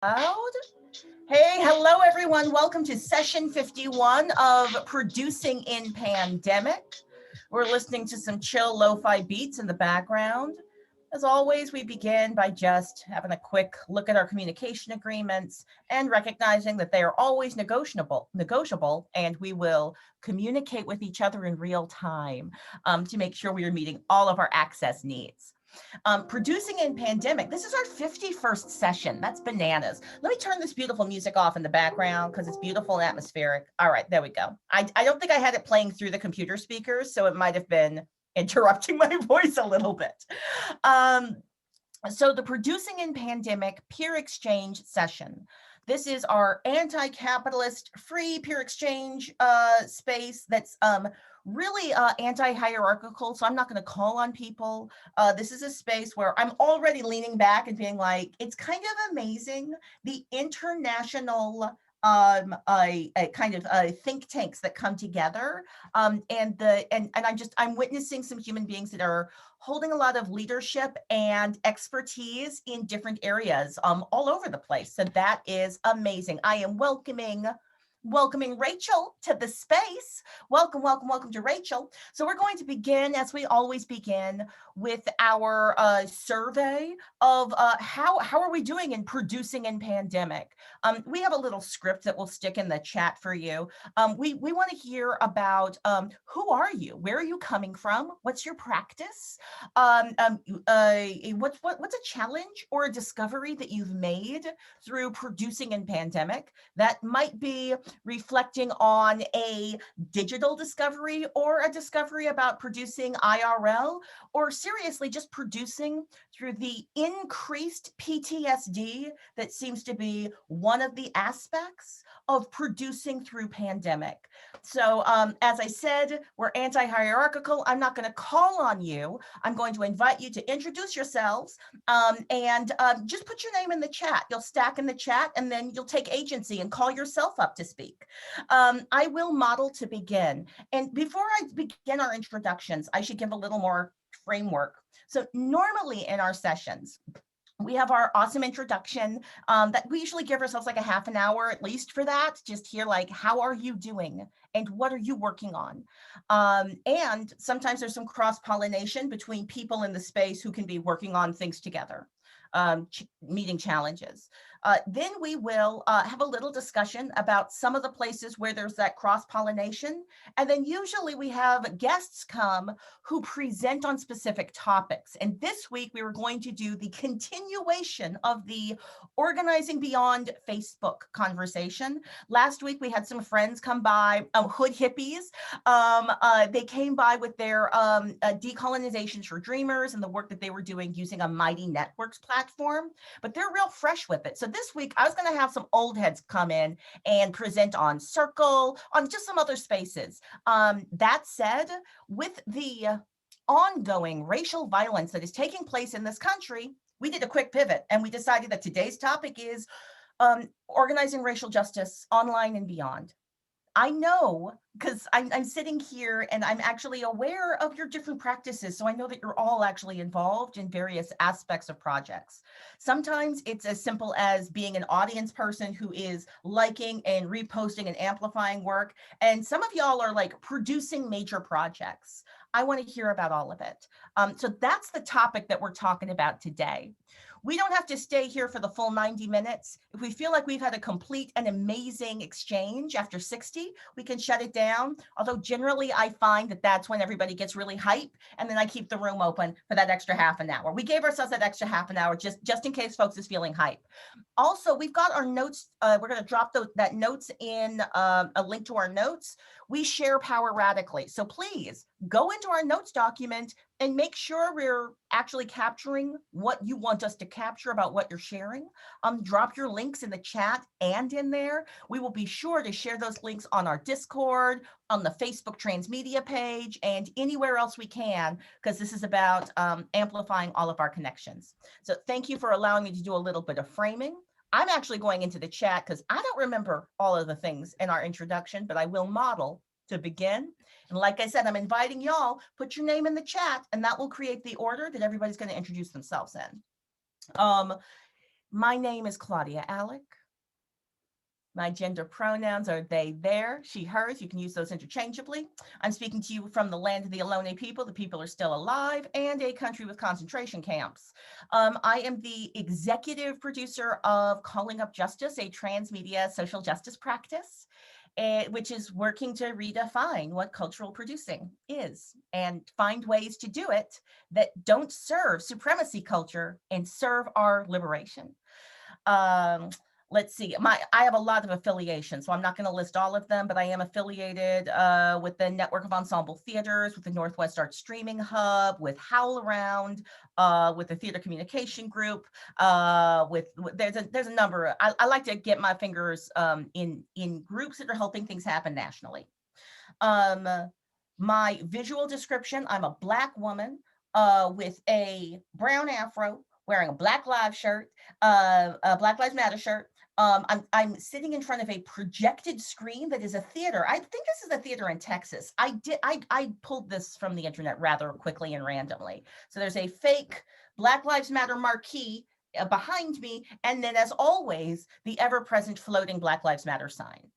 Loud. Hey, hello everyone. Welcome to session 51 of Producing in Pandemic. We're listening to some chill lo-fi beats in the background. As always, we begin by just having a quick look at our communication agreements and recognizing that they are always negotiable, and we will communicate with each other in real time to make sure we are meeting all of our access needs. Producing in Pandemic. This is our 51st session. That's bananas. Let me turn this beautiful music off in the background because it's beautiful and atmospheric. All right, there we go. I don't think I had it playing through the computer speakers, so it might have been interrupting my voice a little bit. So the Producing in Pandemic peer exchange session. This is our anti-capitalist free peer exchange space that's really anti-hierarchical. So I'm not going to call on people. This is a space where I'm already leaning back and being like, it's kind of amazing the international a kind of think tanks that come together, and I'm witnessing some human beings that are holding a lot of leadership and expertise in different areas all over the place. So that is amazing. I am welcoming Rachel to the space. Welcome to Rachel. So we're going to begin, as we always begin, with our survey of how are we doing in producing in pandemic. We have a little script that we'll stick in the chat for you. We want to hear about who are you? Where are you coming from? What's your practice? What's a challenge or a discovery that you've made through producing in pandemic that might be reflecting on a digital discovery or a discovery about producing IRL, or seriously just producing through the increased PTSD that seems to be one of the aspects of producing through pandemic. So as I said, we're anti-hierarchical. I'm not going to call on you. I'm going to invite you to introduce yourselves and just put your name in the chat. You'll stack in the chat and then you'll take agency and call yourself up to speak. I will model to begin. And before I begin our introductions, I should give a little more framework. So normally in our sessions, we have our awesome introduction that we usually give ourselves like a half an hour at least for that. Just hear like, how are you doing? And what are you working on? And sometimes there's some cross-pollination between people in the space who can be working on things together, meeting challenges. Then we will have a little discussion about some of the places where there's that cross-pollination. And then usually we have guests come who present on specific topics. And this week we were going to do the continuation of the Organizing Beyond Facebook conversation. Last week we had some friends come by, hood hippies. They came by with their decolonizations for dreamers and the work that they were doing using a Mighty Networks platform, but they're real fresh with it. So this week I was going to have some old heads come in and present on Circle, on just some other spaces. That said, with the ongoing racial violence that is taking place in this country, we did a quick pivot and we decided that today's topic is organizing racial justice online and beyond. I know because I'm sitting here and I'm actually aware of your different practices. So I know that you're all actually involved in various aspects of projects. Sometimes it's as simple as being an audience person who is liking and reposting and amplifying work. And some of y'all are like producing major projects. I want to hear about all of it. So that's the topic that we're talking about today. We don't have to stay here for the full 90 minutes. If we feel like we've had a complete and amazing exchange after 60, we can shut it down. Although generally I find that that's when everybody gets really hype and then I keep the room open for that extra half an hour. We gave ourselves that extra half an hour just in case folks is feeling hype. Also, we've got our notes. We're going to drop that notes in a link to our notes. We share power radically. So please go into our notes document and make sure we're actually capturing what you want us to capture about what you're sharing. Drop your links in the chat and in there. We will be sure to share those links on our Discord, on the Facebook Transmedia page, and anywhere else we can, because this is about amplifying all of our connections. So thank you for allowing me to do a little bit of framing. I'm actually going into the chat because I don't remember all of the things in our introduction, but I will model to begin. And like I said, I'm inviting y'all, put your name in the chat and that will create the order that everybody's going to introduce themselves in. My name is Claudia Alec. My gender pronouns are they, their, she, hers. You can use those interchangeably. I'm speaking to you from the land of the Ohlone people. The people are still alive, and a country with concentration camps. I am the executive producer of Calling Up Justice, a transmedia social justice practice, which is working to redefine what cultural producing is and find ways to do it that don't serve supremacy culture and serve our liberation. Um, let's see, I have a lot of affiliations, so I'm not going to list all of them, but I am affiliated with the Network of Ensemble Theaters, with the Northwest Arts Streaming Hub, with Howl Around, with the Theater Communication Group, there's a number. I like to get my fingers in groups that are helping things happen nationally. My visual description, I'm a Black woman with a brown afro, wearing a Black Lives shirt, a Black Lives Matter shirt. I'm sitting in front of a projected screen that is a theater. I think this is a theater in Texas. I pulled this from the internet rather quickly and randomly. So there's a fake Black Lives Matter marquee behind me, and then, as always, the ever-present floating Black Lives Matter sign.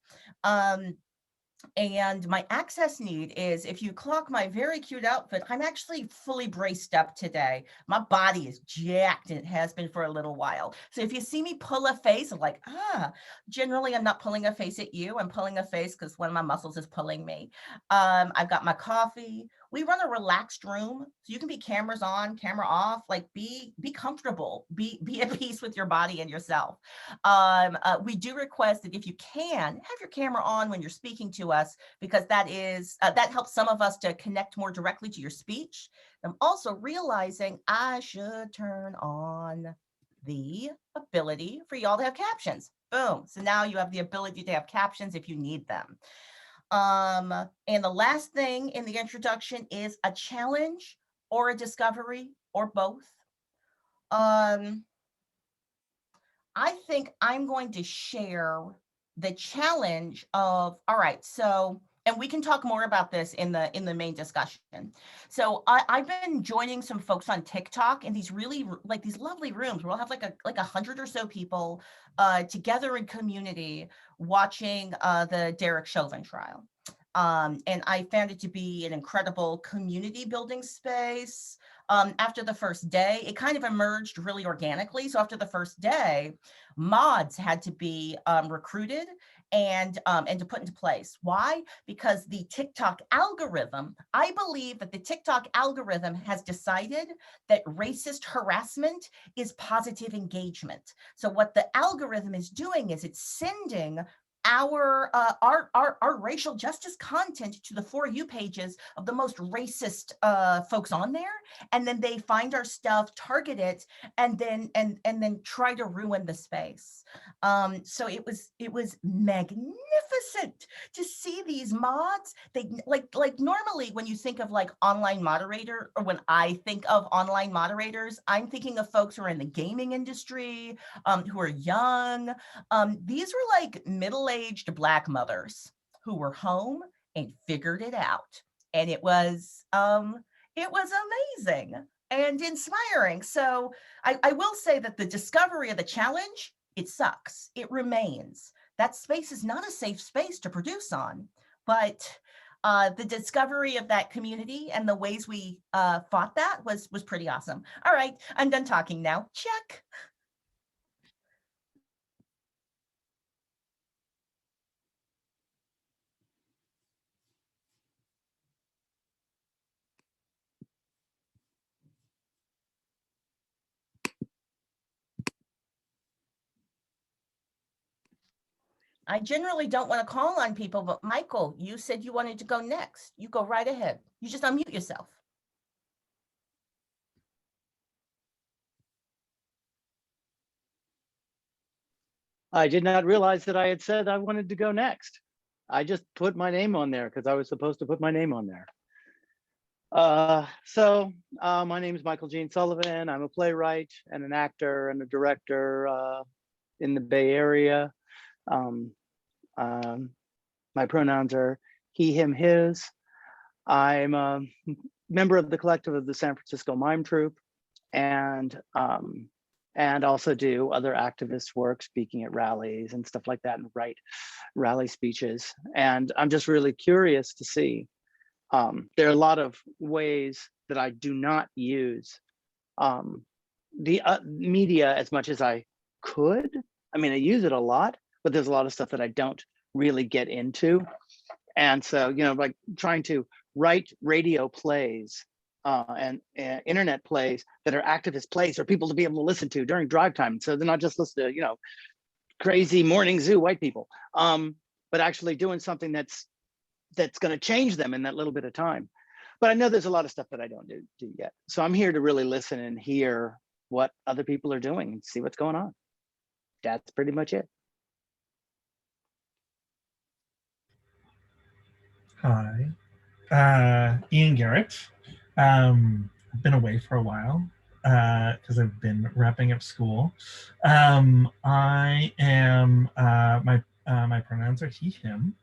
And my access need is, if you clock my very cute outfit, I'm actually fully braced up today. My body is jacked, and it has been for a little while. So if you see me pull a face, I'm like, generally I'm not pulling a face at you. I'm pulling a face because one of my muscles is pulling me. I've got my coffee. We run a relaxed room, so you can be cameras on, camera off, like be comfortable, be at peace with your body and yourself. We do request that if you can, have your camera on when you're speaking to us, because that helps some of us to connect more directly to your speech. I'm also realizing I should turn on the ability for y'all to have captions. Boom. So now you have the ability to have captions if you need them. And the last thing in the introduction is a challenge or a discovery or both. I think I'm going to share the challenge of, all right, so, and we can talk more about this in the main discussion. So I've been joining some folks on TikTok in these really, like, these lovely rooms where we'll have like 100 or so people together in community watching the Derek Chauvin trial. And I found it to be an incredible community building space. After the first day, it kind of emerged really organically. So after the first day, mods had to be recruited and to put into place. Why? Because the TikTok algorithm, I believe that the TikTok algorithm has decided that racist harassment is positive engagement. So what the algorithm is doing is it's sending our racial justice content to the For You pages of the most racist folks on there, and then they find our stuff, target it, and then try to ruin the space. So it was magnificent to see these mods. They like normally when you think of like online moderator, or when I think of online moderators, I'm thinking of folks who are in the gaming industry, who are young. These were like middle-aged Black mothers who were home and figured it out. And it was amazing and inspiring. So I will say that the discovery of the challenge, it sucks. It remains. That space is not a safe space to produce on, but the discovery of that community and the ways we fought that was pretty awesome. All right, I'm done talking now. Check. I generally don't want to call on people, but Michael, you said you wanted to go next. You go right ahead. You just unmute yourself. I did not realize that I had said I wanted to go next. I just put my name on there because I was supposed to put my name on there. My name is Michael Gene Sullivan. I'm a playwright and an actor and a director in the Bay Area. My pronouns are he, him, his. I'm a member of the collective of the San Francisco Mime Troupe, and and also do other activist work, speaking at rallies and stuff like that, and write rally speeches. And I'm just really curious to see. There are a lot of ways that I do not use the media as much as I could. I mean, I use it a lot, but there's a lot of stuff that I don't really get into. And so, you know, like trying to write radio plays and internet plays that are activist plays for people to be able to listen to during drive time. So they're not just listening to, you know, crazy morning zoo white people, but actually doing something that's going to change them in that little bit of time. But I know there's a lot of stuff that I don't do yet. So I'm here to really listen and hear what other people are doing and see what's going on. That's pretty much it. Hi, Ian Garrett. I've been away for a while because I've been wrapping up school. I am my pronouns are he, him.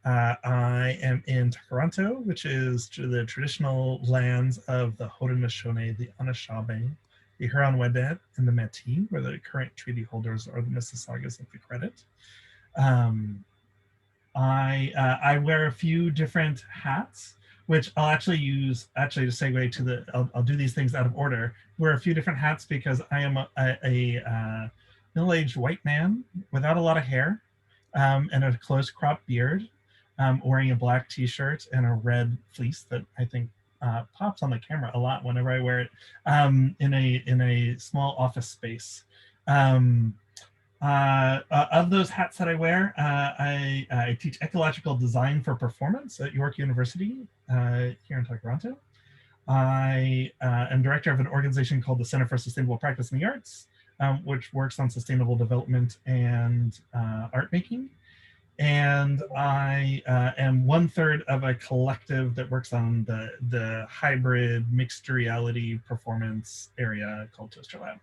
I am in Toronto, which is the traditional lands of the Haudenosaunee, the Anishinaabe, the Huron-Wendat, and the Métis, where the current treaty holders are the Mississaugas of the Credit. I wear a few different hats, which I'll actually use to segue to the. I'll do these things out of order. Wear a few different hats because I am a middle-aged white man without a lot of hair, and a close-cropped beard, wearing a black T-shirt and a red fleece that I think pops on the camera a lot whenever I wear it, in a small office space. Of those hats that I wear, I teach ecological design for performance at York University here in Toronto. I am director of an organization called the Center for Sustainable Practice in the Arts, which works on sustainable development and art making. And I am 1/3 of a collective that works on the hybrid mixed reality performance area called Toaster Lab.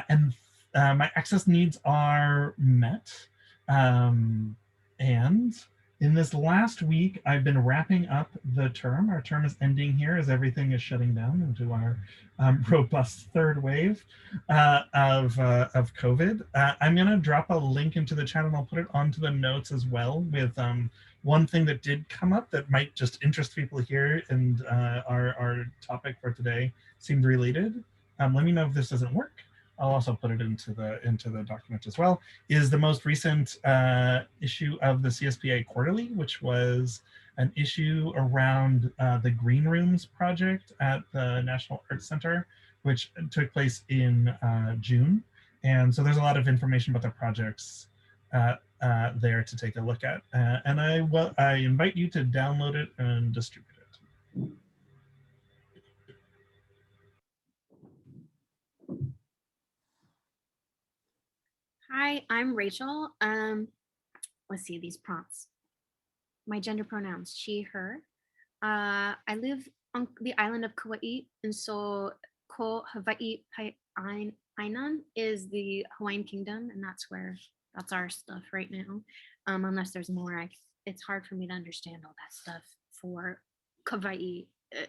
And my access needs are met. And in this last week, I've been wrapping up the term. Our term is ending here as everything is shutting down into our robust third wave of COVID. I'm going to drop a link into the chat and I'll put it onto the notes as well with one thing that did come up that might just interest people here, and our topic for today seemed related. Let me know if this doesn't work. I'll also put it into the document as well, is the most recent issue of the CSPA Quarterly, which was an issue around the Green Rooms project at the National Arts Center, which took place in June. And so there's a lot of information about the projects there to take a look at. And I invite you to download it and distribute it. Hi, I'm Rachel. Let's see these prompts. My gender pronouns, she, her. I live on the island of Kauai, and so Ko Hawaii Ainan is the Hawaiian kingdom, and that's our stuff right now. Unless there's more, it's hard for me to understand all that stuff for Kauai,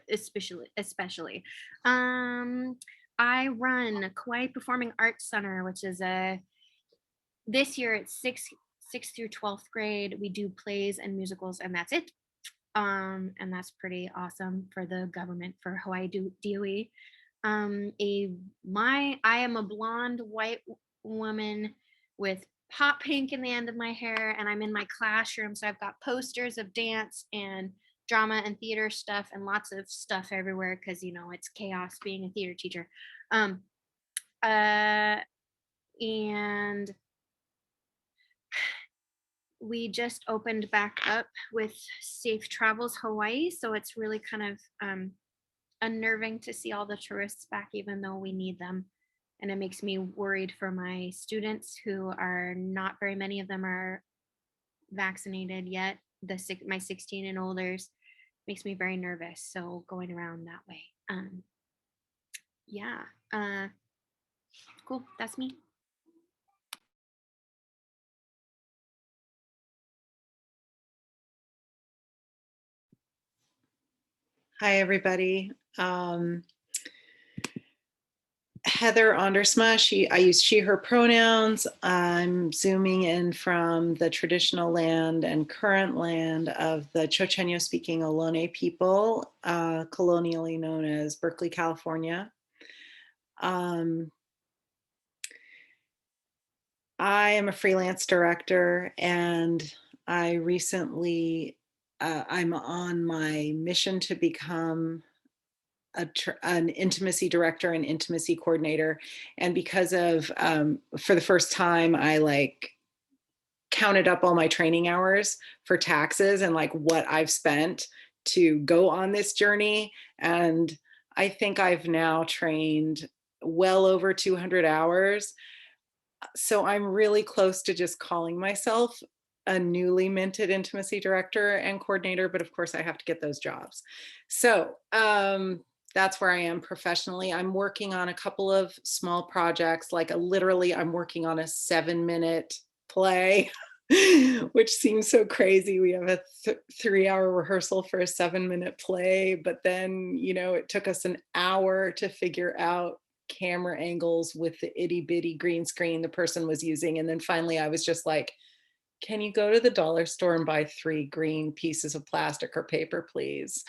especially. I run Kauai Performing Arts Center, which is this year it's 6th through 12th grade. We do plays and musicals, and that's it. And that's pretty awesome for the government, for Hawaii DOE. I am a blonde white woman with hot pink in the end of my hair, and I'm in my classroom, so I've got posters of dance and drama and theater stuff and lots of stuff everywhere because, you know, it's chaos being a theater teacher. And we just opened back up with Safe Travels Hawaii, so it's really kind of unnerving to see all the tourists back, even though we need them. And it makes me worried for my students, who are not very many of them are vaccinated yet. My 16 and olders makes me very nervous. So going around that way. Yeah. Cool. That's me. Hi, everybody. Heather Ondersma. I use she, her pronouns. I'm zooming in from the traditional land and current land of the Chochenyo speaking Ohlone people, colonially known as Berkeley, California. I am a freelance director, and I recently, I'm on my mission to become an intimacy director and intimacy coordinator. And because of, for the first time, I like counted up all my training hours for taxes and like what I've spent to go on this journey. And I think I've now trained well over 200 hours. So I'm really close to just calling myself a newly minted intimacy director and coordinator, but of course I have to get those jobs. So that's where I am professionally. I'm working on a couple of small projects, like literally I'm working on a 7-minute play, which seems so crazy. We have a 3-hour rehearsal for a 7-minute play, but then, you know, it took us an hour to figure out camera angles with the itty bitty green screen the person was using. And then finally I was just like, can you go to the dollar store and buy 3 green pieces of plastic or paper, please?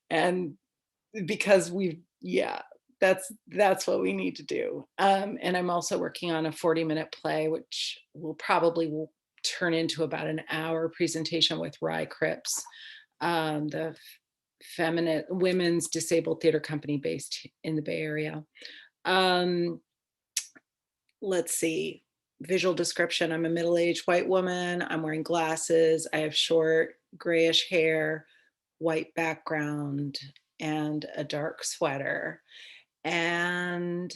And because that's what we need to do. And I'm also working on a 40-minute play, which will turn into about an hour presentation with Rye Cripps, the women's disabled theater company based in the Bay Area. Let's see, visual description. I'm a middle-aged white woman. I'm wearing glasses. I have short grayish hair, white background, and a dark sweater. And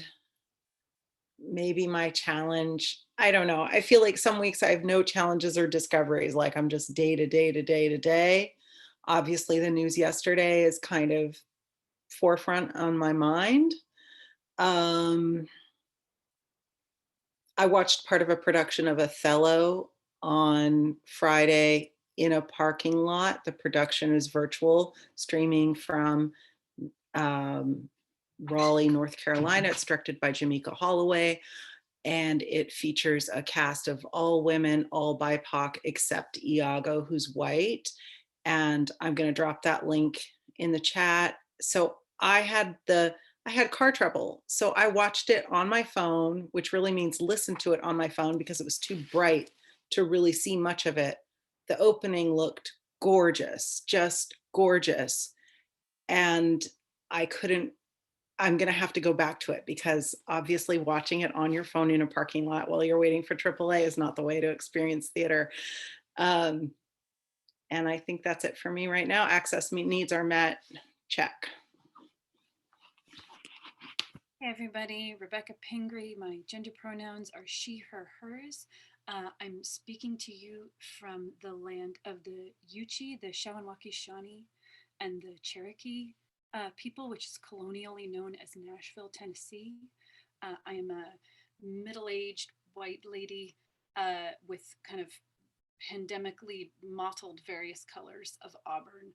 maybe my challenge, I don't know. I feel like some weeks I have no challenges or discoveries, like I'm just day to day to day to day. Obviously, the news yesterday is kind of forefront on my mind. I watched part of a production of Othello on Friday in a parking lot. The production is virtual, streaming from Raleigh, North Carolina. It's directed by Jamaica Holloway, and it features a cast of all women, all BIPOC, except Iago, who's white. And I'm going to drop that link in the chat. So I had car trouble. So I watched it on my phone, which really means listen to it on my phone because it was too bright to really see much of it. The opening looked gorgeous, just gorgeous. And I'm going to have to go back to it because obviously watching it on your phone in a parking lot while you're waiting for AAA is not the way to experience theater. And I think that's it for me right now. Access needs are met. Check. Hey everybody, Rebecca Pingree. My gender pronouns are she, her, hers. I'm speaking to you from the land of the Yuchi, the Shawanoki Shawnee, and the Cherokee people, which is colonially known as Nashville, Tennessee. I am a middle-aged white lady with kind of pandemically mottled various colors of auburn,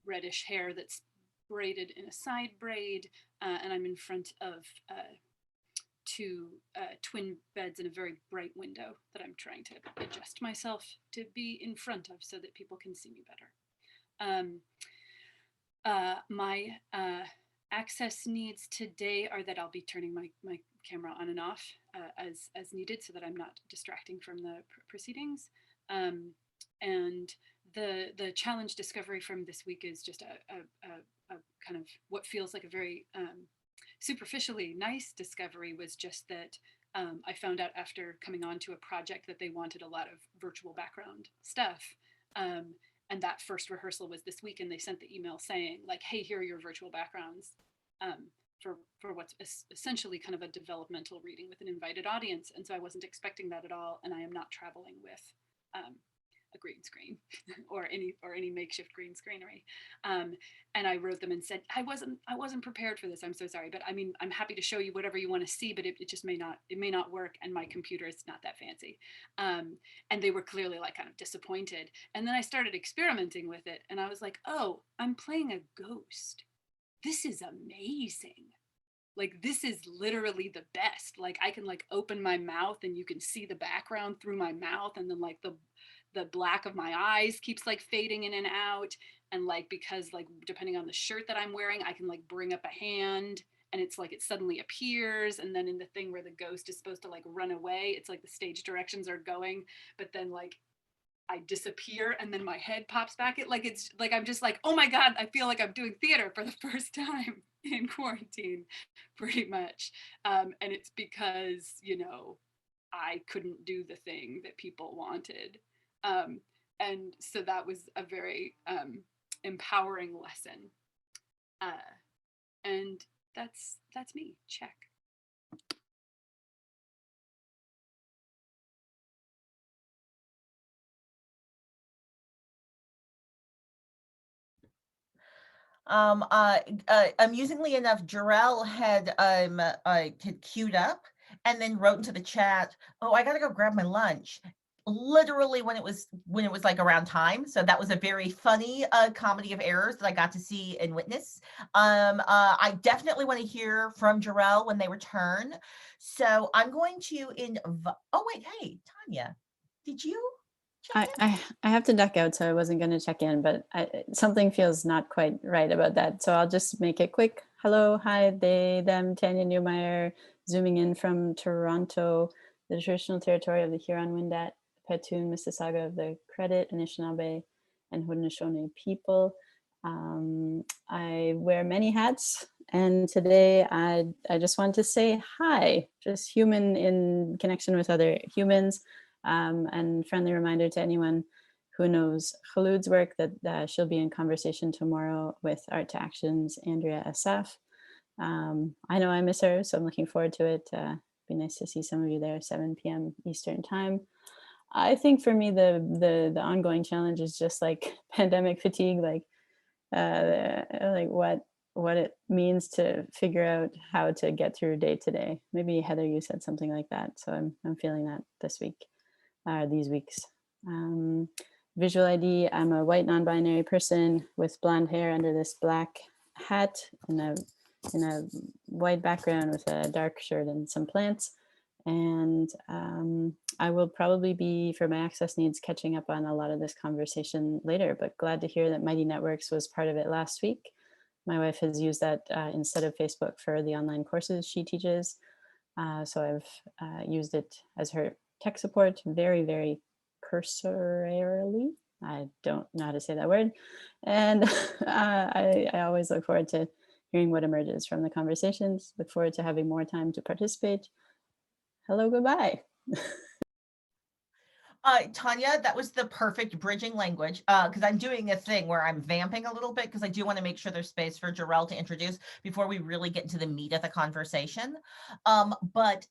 reddish hair that's braided in a side braid, and I'm in front of 2 twin beds and a very bright window that I'm trying to adjust myself to be in front of so that people can see me better. My access needs today are that I'll be turning my camera on and off as needed so that I'm not distracting from the proceedings. And the challenge discovery from this week is just a kind of what feels like a very superficially nice discovery was just that I found out after coming on to a project that they wanted a lot of virtual background stuff. And that first rehearsal was this week, and they sent the email saying like, hey, here are your virtual backgrounds for what's essentially kind of a developmental reading with an invited audience. And so I wasn't expecting that at all. And I am not traveling with a green screen or any makeshift green screenery. And I wrote them and said, I wasn't prepared for this. I'm so sorry, but I mean, I'm happy to show you whatever you want to see, but it just may not work. And my computer is not that fancy. And they were clearly like kind of disappointed. And then I started experimenting with it and I was like, oh, I'm playing a ghost. this is amazing. Like, this is literally the best. Like, I can like open my mouth and you can see the background through my mouth, and then like the black of my eyes keeps like fading in and out. And like, because like depending on the shirt that I'm wearing, I can like bring up a hand and it's like it suddenly appears. And then in the thing where the ghost is supposed to like run away, it's like the stage directions are going, but then like I disappear and then my head pops back. It like, it's like, I'm just like, oh my God, I feel like I'm doing theater for the first time in quarantine, pretty much. And it's because, you know, I couldn't do the thing that people wanted. Um, and so that was a very empowering lesson. And that's me. Check. Amusingly enough, Jarrell had queued up and then wrote into the chat, "Oh, I gotta go grab my lunch." Literally when it was like around time. So that was a very funny comedy of errors that I got to see and witness. I definitely want to hear from Jarrell when they return. So I'm going to oh wait, hey, Tanya, did you check in? I have to duck out, so I wasn't going to check in, but something feels not quite right about that. So I'll just make it quick. Hello, hi, they, them, Tanya Newmeyer, zooming in from Toronto, the traditional territory of the Huron-Wendat, Petun, Mississauga of the Credit, Anishinaabe, and Haudenosaunee people. I wear many hats, and today I just want to say hi, just human in connection with other humans. And friendly reminder to anyone who knows Khaloud's work that she'll be in conversation tomorrow with Art to Action's Andrea Asaf. I know I miss her, so I'm looking forward to it. Be nice to see some of you there, 7 p.m. Eastern time. I think for me, the ongoing challenge is just like pandemic fatigue, like what it means to figure out how to get through day to day. Maybe Heather, you said something like that, so I'm feeling that this week. These weeks. Visual ID, I'm a white non-binary person with blonde hair under this black hat in a white background with a dark shirt and some plants. And I will probably be, for my access needs, catching up on a lot of this conversation later, but glad to hear that Mighty Networks was part of it last week. My wife has used that instead of Facebook for the online courses she teaches. So I've used it as her tech support very, very cursorily. I don't know how to say that word. And I always look forward to hearing what emerges from the conversations. Look forward to having more time to participate. Hello, goodbye. Tanya, that was the perfect bridging language, because I'm doing a thing where I'm vamping a little bit because I do want to make sure there's space for Jarrell to introduce before we really get into the meat of the conversation. But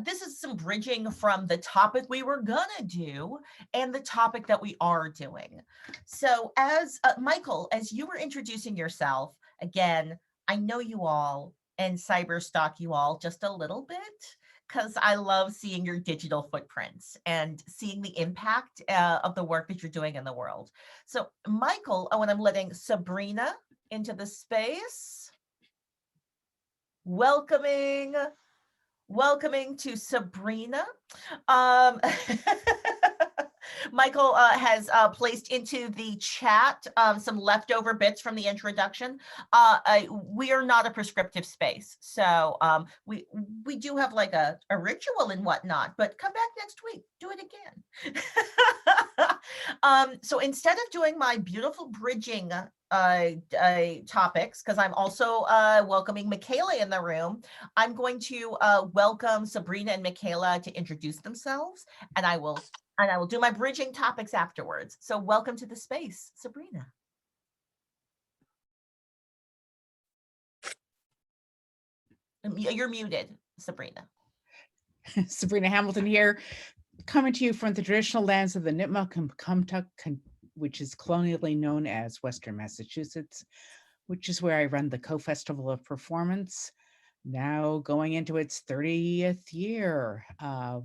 this is some bridging from the topic we were gonna do and the topic that we are doing. So as Michael, as you were introducing yourself, again, I know you all and cyber stalk you all just a little bit, because I love seeing your digital footprints and seeing the impact of the work that you're doing in the world. So Michael, and I'm letting Sabrina into the space. Welcoming to Sabrina. Michael has placed into the chat some leftover bits from the introduction. We are not a prescriptive space, so we do have like a ritual and whatnot, but come back next week, do it again. So instead of doing my beautiful bridging topics, because I'm also welcoming Michaela in the room, I'm going to welcome Sabrina and Michaela to introduce themselves, and I will do my bridging topics afterwards. So welcome to the space, Sabrina. You're muted, Sabrina. Sabrina Hamilton here, coming to you from the traditional lands of the Nipmuc, which is colonially known as Western Massachusetts, which is where I run the Co-Festival of Performance, now going into its 30th year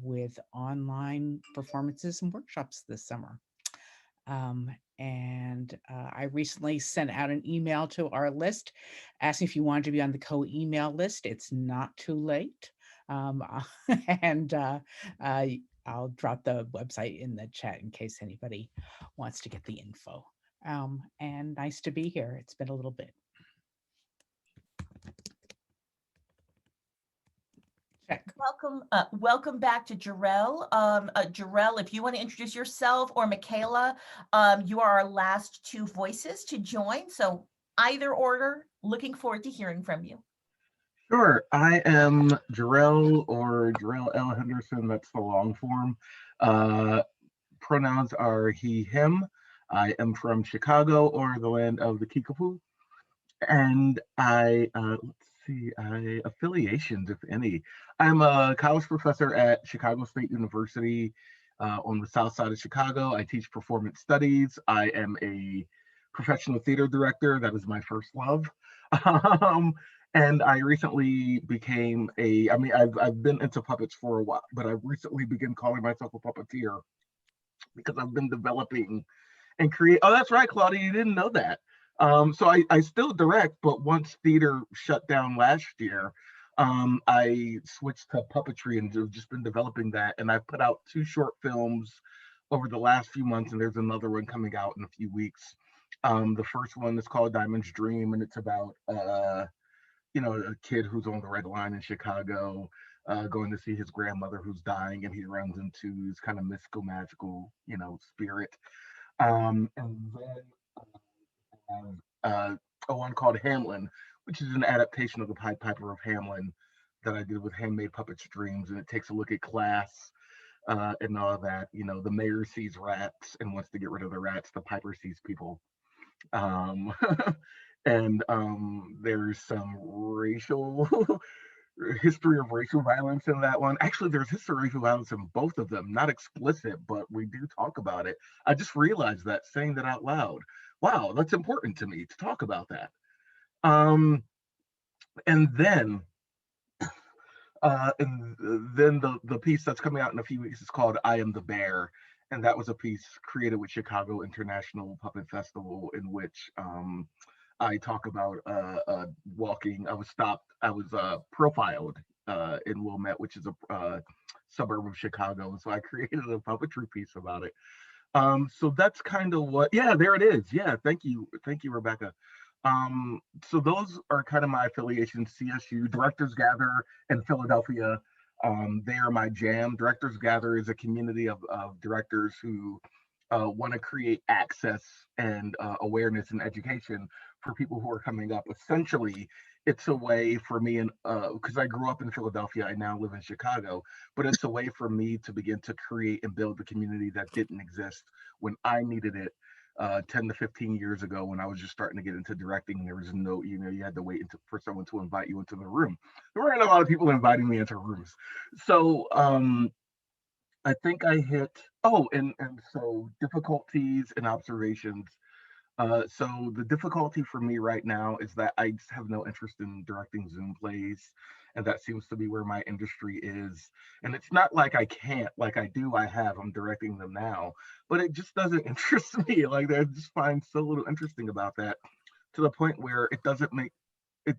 with online performances and workshops this summer. I recently sent out an email to our list asking if you wanted to be on the co-email list. It's not too late. Um, and I'll drop the website in the chat in case anybody wants to get the info. And nice to be here. It's been a little bit. Check. Welcome back to Jarrell. Jarrell, if you want to introduce yourself, or Michaela, you are our last two voices to join. So either order, looking forward to hearing from you. Sure, I am Jarrell, or Jarrell L. Henderson. That's the long form. Pronouns are he, him. I am from Chicago, or the land of the Kickapoo. And let's see, affiliations, if any. I'm a college professor at Chicago State University on the south side of Chicago. I teach performance studies. I am a professional theater director. That is my first love. And I recently became I've been into puppets for a while, but I recently began calling myself a puppeteer because I've been developing and create. Oh, that's right, Claudia, you didn't know that. So I still direct, but once theater shut down last year, I switched to puppetry and have just been developing that. And I've put out 2 short films over the last few months, and there's another one coming out in a few weeks. The first one is called Diamond's Dream, and it's about a kid who's on the red line in Chicago, going to see his grandmother who's dying, and he runs into this kind of mystical, magical, spirit. And then a one called Hamlin, which is an adaptation of the Pied Piper of Hamlin that I did with Handmade Puppets Dreams, and it takes a look at class and all that. The mayor sees rats and wants to get rid of the rats. The piper sees people. Um, and there's some racial history of racial violence in that one. Actually, there's history of racial violence in both of them, not explicit, but we do talk about it. I just realized that saying that out loud. Wow, that's important to me to talk about that. And then the piece that's coming out in a few weeks is called I Am the Bear. And that was a piece created with Chicago International Puppet Festival, in which I talk about walking. I was profiled in Wilmette, which is a suburb of Chicago. So I created a puppetry piece about it. So that's kind of what, yeah, there it is. Yeah, thank you, Rebecca. So those are kind of my affiliations. CSU, Directors Gather in Philadelphia. They are my jam. Directors Gather is a community of directors who want to create access and awareness and education for people who are coming up. Essentially, it's a way for me, and because I grew up in Philadelphia, I now live in Chicago, but it's a way for me to begin to create and build the community that didn't exist when I needed it 10 to 15 years ago, when I was just starting to get into directing. And there was no, you had to wait for someone to invite you into the room. There weren't a lot of people inviting me into rooms. So I think I hit, and so difficulties and observations. So the difficulty for me right now is that I just have no interest in directing Zoom plays, and that seems to be where my industry is. And it's not like I can't, like I do, I'm directing them now, but it just doesn't interest me. Like, I just find so little interesting about that, to the point where it doesn't make it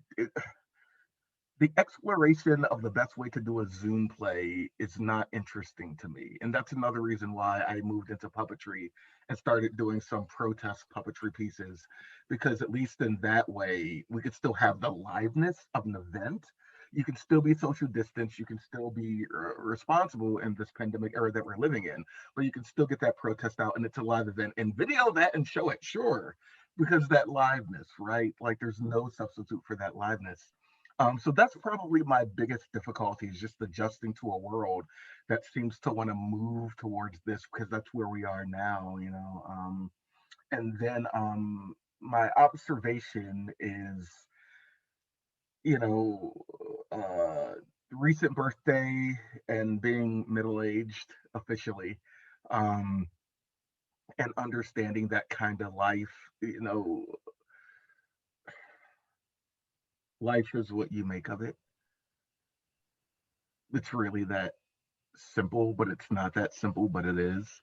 the exploration of the best way to do a Zoom play is not interesting to me. And that's another reason why I moved into puppetry and started doing some protest puppetry pieces, because at least in that way, we could still have the liveness of an event. You can still be social distance. You can still be responsible in this pandemic era that we're living in, but you can still get that protest out, and it's a live event, and video that and show it, sure, because that liveness, right? Like, there's no substitute for that liveness. So that's probably my biggest difficulty, is just adjusting to a world that seems to want to move towards this, because that's where we are now, And then my observation is, recent birthday and being middle-aged officially, um, and understanding that kind of life, life is what you make of it. It's really that simple, but it's not that simple, but it is.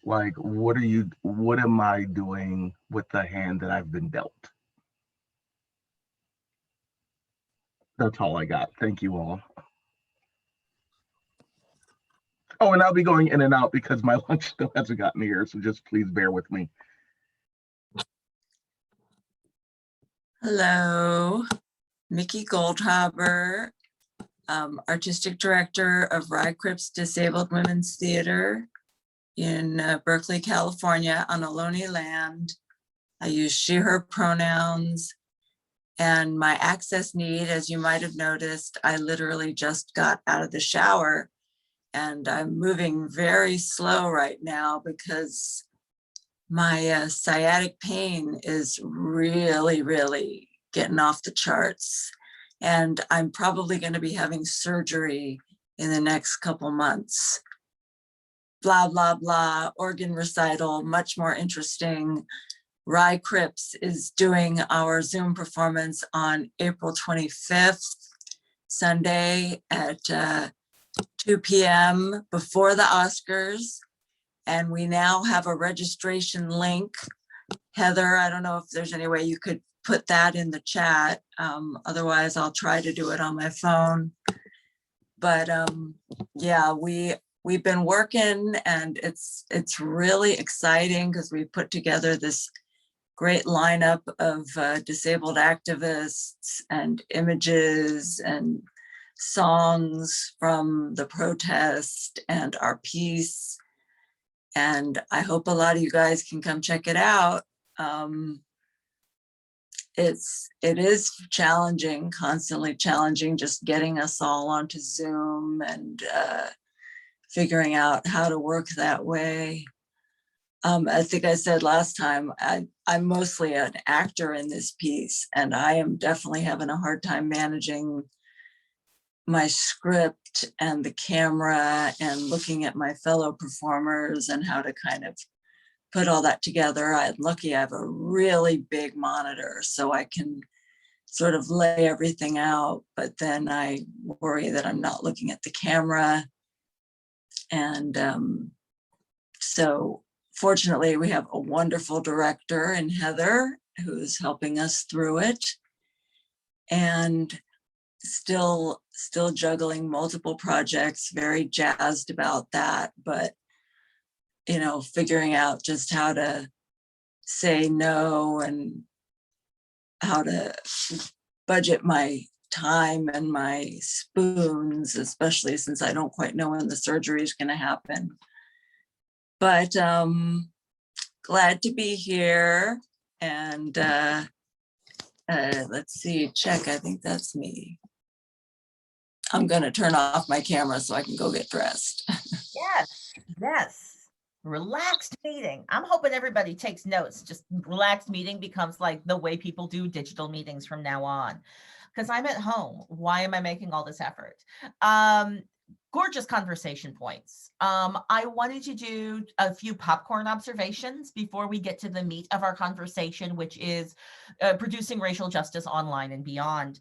Like, what am I doing with the hand that I've been dealt? That's all I got. Thank you all. Oh, and I'll be going in and out because my lunch still hasn't gotten here, so just please bear with me. Hello, Mickey Goldhaber, Artistic Director of Rye Cripps Disabled Women's Theater in Berkeley, California on Ohlone land. I use she, her pronouns. And my access need, as you might have noticed, I literally just got out of the shower and I'm moving very slow right now because my sciatic pain is really, really getting off the charts. And I'm probably going to be having surgery in the next couple months. Blah, blah, blah, organ recital, much more interesting. Rye Cripps is doing our Zoom performance on April 25th, Sunday at 2 p.m. before the Oscars. And we now have a registration link. Heather, I don't know if there's any way you could put that in the chat. Otherwise, I'll try to do it on my phone. But yeah, we've been working and it's really exciting because we put together this great lineup of disabled activists and images and songs from the protest and our piece. And I hope a lot of you guys can come check it out. It is challenging, constantly challenging, just getting us all onto Zoom and figuring out how to work that way. I think I said last time, I'm mostly an actor in this piece, and I am definitely having a hard time managing my script and the camera and looking at my fellow performers and how to kind of put all that together. I'm lucky I have a really big monitor so I can sort of lay everything out, but then I worry that I'm not looking at the camera. And so fortunately we have a wonderful director in Heather who's helping us through it. And still juggling multiple projects, very jazzed about that, but you know, figuring out just how to say no and how to budget my time and my spoons, especially since I don't quite know when the surgery is going to happen. But glad to be here. And let's see, check, I think that's me. I'm going to turn off my camera so I can go get dressed. Yes. Relaxed meeting. I'm hoping everybody takes notes. Just relaxed meeting becomes like the way people do digital meetings from now on. Because I'm at home. Why am I making all this effort? Gorgeous conversation points. I wanted to do a few popcorn observations before we get to the meat of our conversation, which is producing racial justice online and beyond.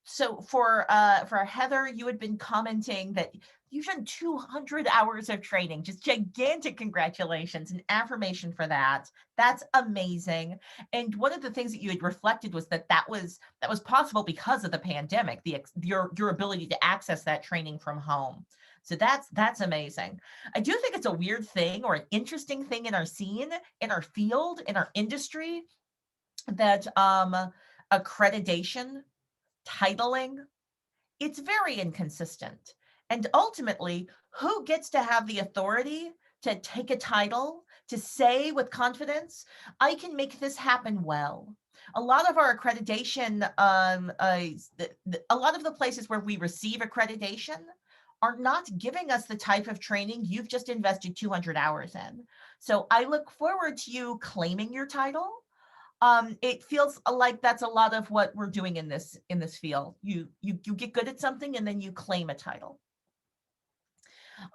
So for Heather, you had been commenting that you've done 200 hours of training, just gigantic congratulations and affirmation for that. That's amazing. And one of the things that you had reflected was that was possible because of the pandemic, your ability to access that training from home. So that's amazing. I do think it's a weird thing or an interesting thing in our scene, in our field, in our industry, that accreditation, titling, it's very inconsistent. And ultimately, who gets to have the authority to take a title, to say with confidence, I can make this happen well? A lot of our accreditation, a lot of the places where we receive accreditation are not giving us the type of training you've just invested 200 hours in. So I look forward to you claiming your title. It feels like that's a lot of what we're doing in this field. You get good at something and then you claim a title.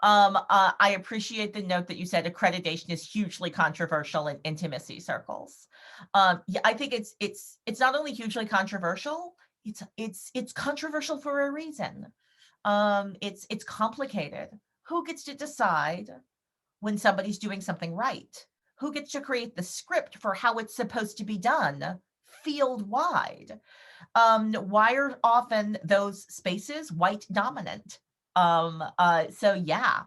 I appreciate the note that you said accreditation is hugely controversial in intimacy circles. Yeah, I think it's not only hugely controversial, it's controversial for a reason. It's complicated. Who gets to decide when somebody's doing something right? Who gets to create the script for how it's supposed to be done field wide? Why are often those spaces white dominant? So yeah.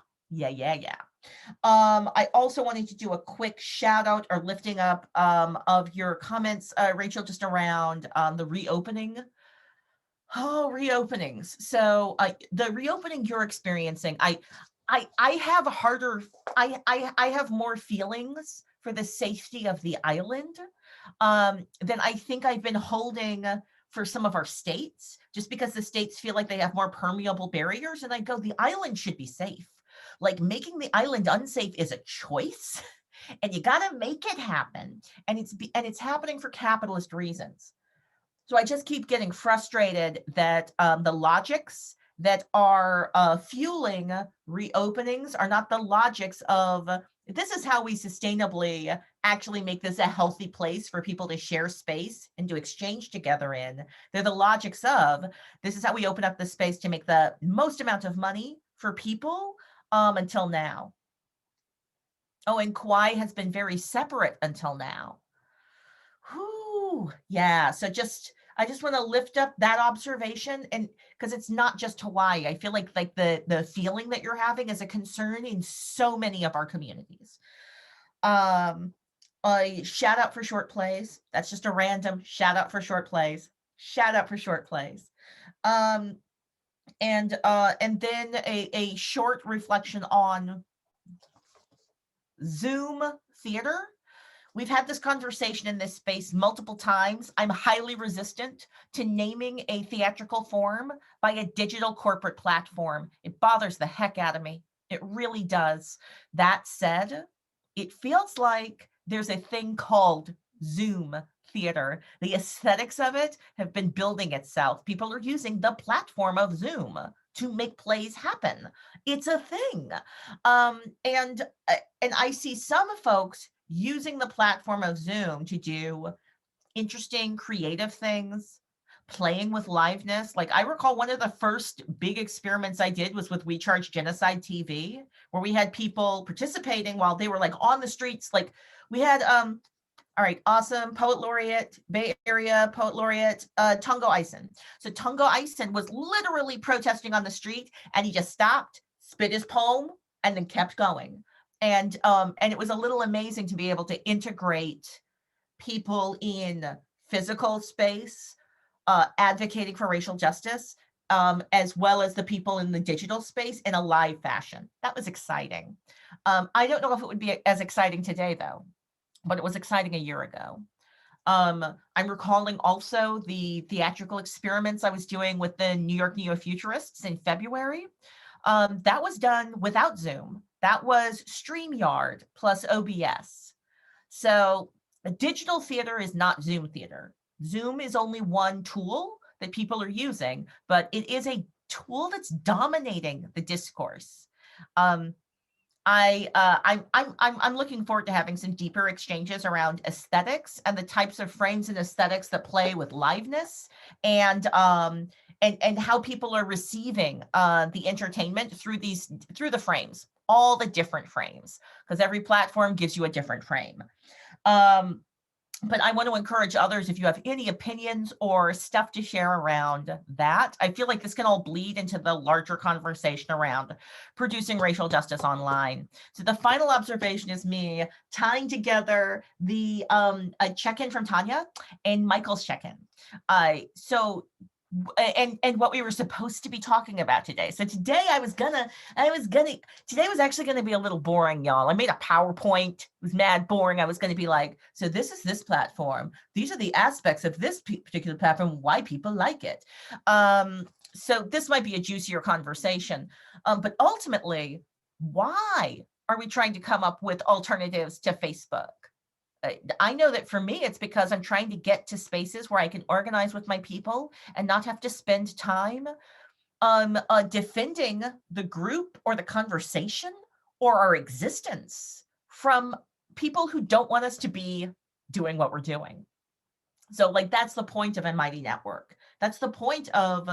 I also wanted to do a quick shout out or lifting up of your comments, Rachel, just around the reopening. Oh, reopenings. So the reopening you're experiencing, I have harder, I have more feelings for the safety of the island than I think I've been holding for some of our states, just because the states feel like they have more permeable barriers. And I go, the island should be safe. Like making the island unsafe is a choice, and you got to make it happen. And it's happening for capitalist reasons. So I just keep getting frustrated that the logics that are fueling reopenings are not the logics of this is how we sustainably actually make this a healthy place for people to share space and to exchange together in. They're the logics of this is how we open up the space to make the most amount of money for people until now. Oh, and Kauai has been very separate until now. Whew, yeah. So I just want to lift up that observation, and because it's not just Hawaii. I feel like the feeling that you're having is a concern in so many of our communities. A shout out for short plays. That's just a random shout out for short plays. Shout out for short plays. And then a short reflection on Zoom theater. We've had this conversation in this space multiple times. I'm highly resistant to naming a theatrical form by a digital corporate platform. It bothers the heck out of me. It really does. That said, it feels like there's a thing called Zoom theater. The aesthetics of it have been building itself. People are using the platform of Zoom to make plays happen. It's a thing. And I see some folks using the platform of Zoom to do interesting, creative things, playing with liveness. Like I recall one of the first big experiments I did was with We Charge Genocide TV, where we had people participating while they were like on the streets. Like we had, all right, awesome poet laureate, Bay Area poet laureate, Tungo Ison. So Tungo Ison was literally protesting on the street, and he just stopped, spit his poem, and then kept going. And it was a little amazing to be able to integrate people in physical space, advocating for racial justice, as well as the people in the digital space in a live fashion. That was exciting. I don't know if it would be as exciting today, though, but it was exciting a year ago. I'm recalling also the theatrical experiments I was doing with the New York Neo-Futurists in February. That was done without Zoom. That was StreamYard plus OBS. So a digital theater is not Zoom theater. Zoom is only one tool that people are using, but it is a tool that's dominating the discourse. I'm looking forward to having some deeper exchanges around aesthetics and the types of frames and aesthetics that play with liveness, and how people are receiving the entertainment through the frames, all the different frames, because every platform gives you a different frame. But I want to encourage others, if you have any opinions or stuff to share around that. I feel like this can all bleed into the larger conversation around producing racial justice online. So the final observation is me tying together the a check-in from Tanya and Michael's check-in. And what we were supposed to be talking about today. So today today was actually gonna be a little boring, y'all. I made a PowerPoint, it was mad boring. I was gonna be like, so this is this platform. These are the aspects of this particular platform, why people like it. So this might be a juicier conversation, but ultimately, why are we trying to come up with alternatives to Facebook? I know that for me, it's because I'm trying to get to spaces where I can organize with my people and not have to spend time defending the group or the conversation or our existence from people who don't want us to be doing what we're doing. So like, that's the point of a Mighty Network. That's the point of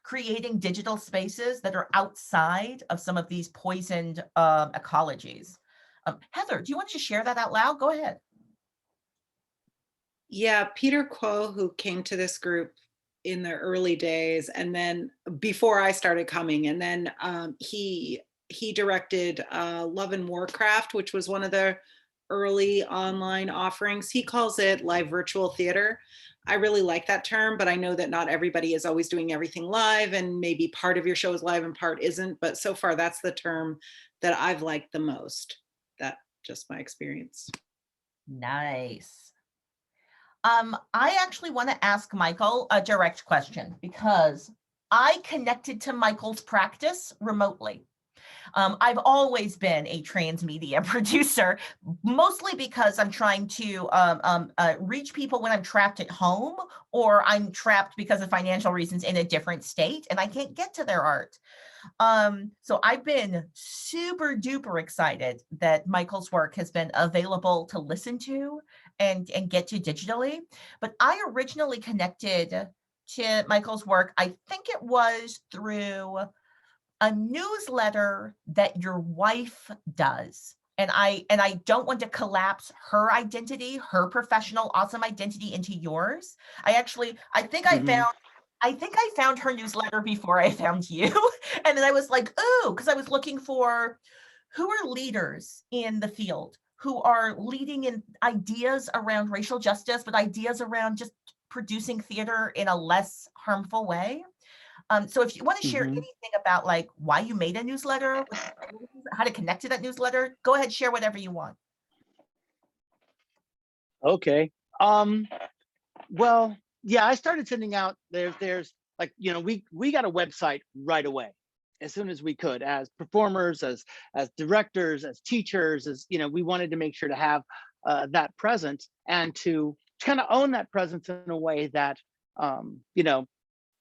creating digital spaces that are outside of some of these poisoned ecologies. Heather, do you want to share that out loud? Go ahead. Yeah, Peter Kuo, who came to this group in the early days, and then before I started coming, and then he directed Love and Warcraft, which was one of the early online offerings. He calls it live virtual theater. I really like that term, but I know that not everybody is always doing everything live, and maybe part of your show is live and part isn't. But so far, that's the term that I've liked the most. That just my experience. Nice. I actually want to ask Michael a direct question because I connected to Michael's practice remotely. I've always been a transmedia producer, mostly because I'm trying to reach people when I'm trapped at home, or I'm trapped because of financial reasons in a different state and I can't get to their art. So I've been super duper excited that Michael's work has been available to listen to and get to digitally. But I originally connected to Michael's work, I think it was through a newsletter that your wife does. And I don't want to collapse her identity, her professional awesome identity into yours. I think I found her newsletter before I found you. And then I was like, oh, because I was looking for who are leaders in the field, who are leading in ideas around racial justice, but ideas around just producing theater in a less harmful way. So if you want to share anything about like why you made a newsletter, how to connect to that newsletter, go ahead, share whatever you want. Okay. Well, yeah, I started sending out, there's like, we got a website right away as soon as we could, as performers, as directors, as teachers, as, we wanted to make sure to have that presence and to kind of own that presence in a way that,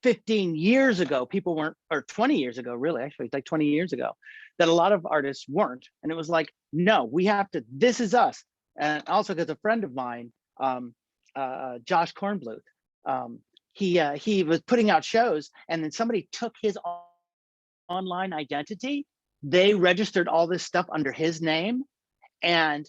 15 years ago, people weren't, or 20 years ago, really, actually, it's like 20 years ago, that a lot of artists weren't. And it was like, no, we have to, this is us. And also because a friend of mine, Josh Kornbluth, he was putting out shows and then somebody took his online identity. They registered all this stuff under his name. And,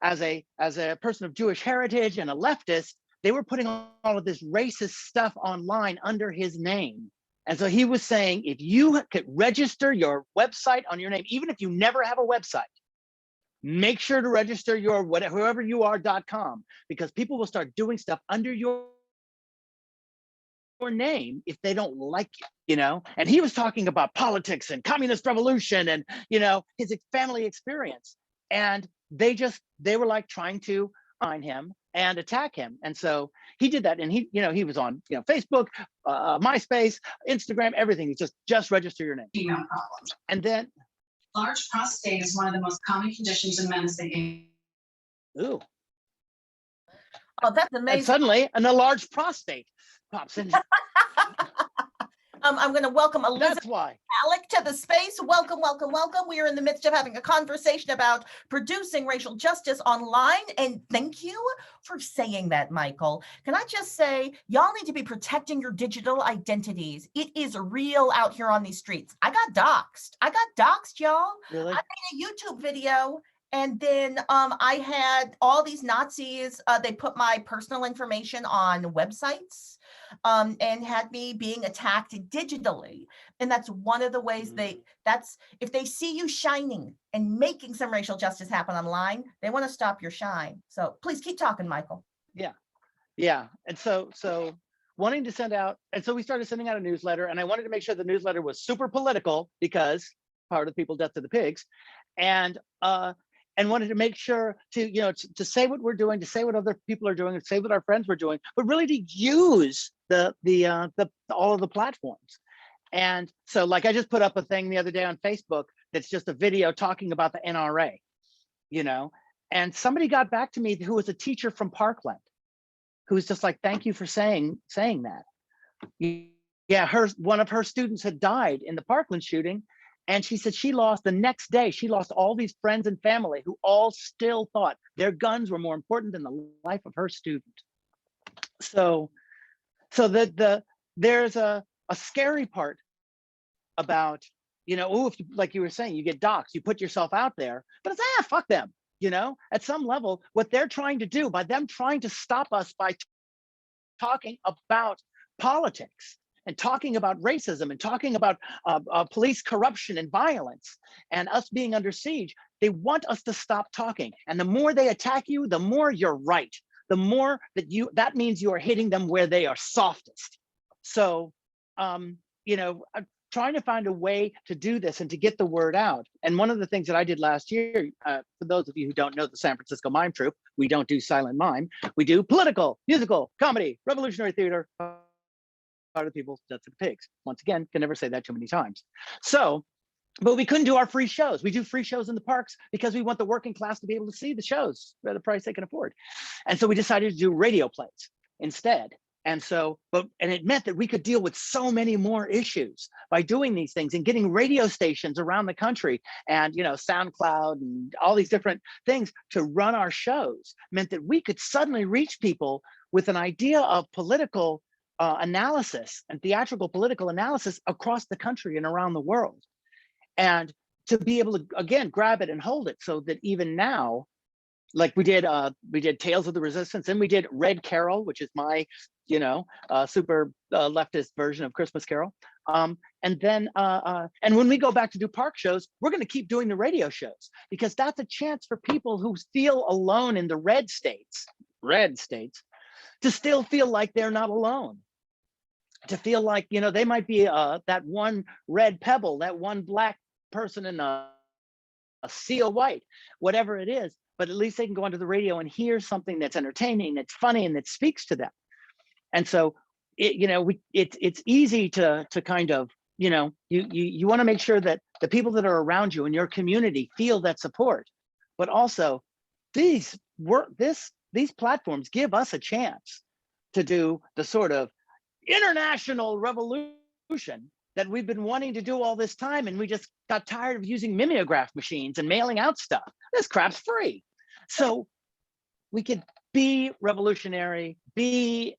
as a person of Jewish heritage and a leftist, they were putting all of this racist stuff online under his name. And so he was saying, if you could register your website on your name, even if you never have a website, make sure to register your whoever you are.com, because people will start doing stuff under your name if they don't like you, And he was talking about politics and communist revolution and, his family experience. And they were like trying to find him and attack him. And so he did that. And he was on, Facebook, MySpace, Instagram, everything. It's just register your name. Female problems. And then Large prostate is one of the most common conditions in men as they age. Ooh. Oh, that's amazing. And suddenly an enlarged prostate pops in. I'm going to welcome Elizabeth That's why. Alec to the space. Welcome, welcome, welcome. We are in the midst of having a conversation about producing racial justice online. And thank you for saying that, Michael. Can I just say, y'all need to be protecting your digital identities. It is real out here on these streets. I got doxxed, y'all. Really? I made a YouTube video. And then I had all these Nazis, they put my personal information on websites and had me being attacked digitally. And that's one of the ways if they see you shining and making some racial justice happen online, they want to stop your shine. So please keep talking, Michael. Yeah. And so wanting to send out, and so we started sending out a newsletter, and I wanted to make sure the newsletter was super political because part of the people, death to the pigs. And wanted to make sure to, to say what we're doing, to say what other people are doing, to say what our friends were doing, but really to use the all of the platforms. And so like I just put up a thing the other day on Facebook that's just a video talking about the NRA, and somebody got back to me who was a teacher from Parkland, who was just like, thank you for saying that. Yeah, one of her students had died in the Parkland shooting. And she said the next day, she lost all these friends and family who all still thought their guns were more important than the life of her student. So there's a scary part about If like you were saying, you get doxxed, you put yourself out there, but it's fuck them. At some level, what they're trying to do by them trying to stop us by talking about politics and talking about racism and talking about police corruption and violence and us being under siege, they want us to stop talking. And the more they attack you, the more you're right. The more that means you are hitting them where they are softest. So, I'm trying to find a way to do this and to get the word out. And one of the things that I did last year, for those of you who don't know the San Francisco Mime Troupe, we don't do silent mime. We do political, musical, comedy, revolutionary theater, Part of the People, Death to the Pigs. Once again, can never say that too many times. So, but we couldn't do our free shows. We do free shows in the parks because we want the working class to be able to see the shows at a price they can afford. And so we decided to do radio plays instead. And so, and it meant that we could deal with so many more issues by doing these things and getting radio stations around the country and, SoundCloud and all these different things to run our shows meant that we could suddenly reach people with an idea of political analysis and theatrical political analysis across the country and around the world. And to be able to, again, grab it and hold it so that even now, like we did Tales of the Resistance, and we did Red Carol, which is my, super leftist version of Christmas Carol. And when we go back to do park shows, we're going to keep doing the radio shows because that's a chance for people who feel alone in the red states, to still feel like they're not alone. To feel like, they might be that one red pebble, that one black person in a sea of white, whatever it is, but at least they can go onto the radio and hear something that's entertaining, that's funny, and that speaks to them. And so, it's easy to kind of, you want to make sure that the people that are around you in your community feel that support, but also these platforms give us a chance to do the sort of international revolution that we've been wanting to do all this time, and we just got tired of using mimeograph machines and mailing out stuff. This crap's free. So we could be revolutionary, be,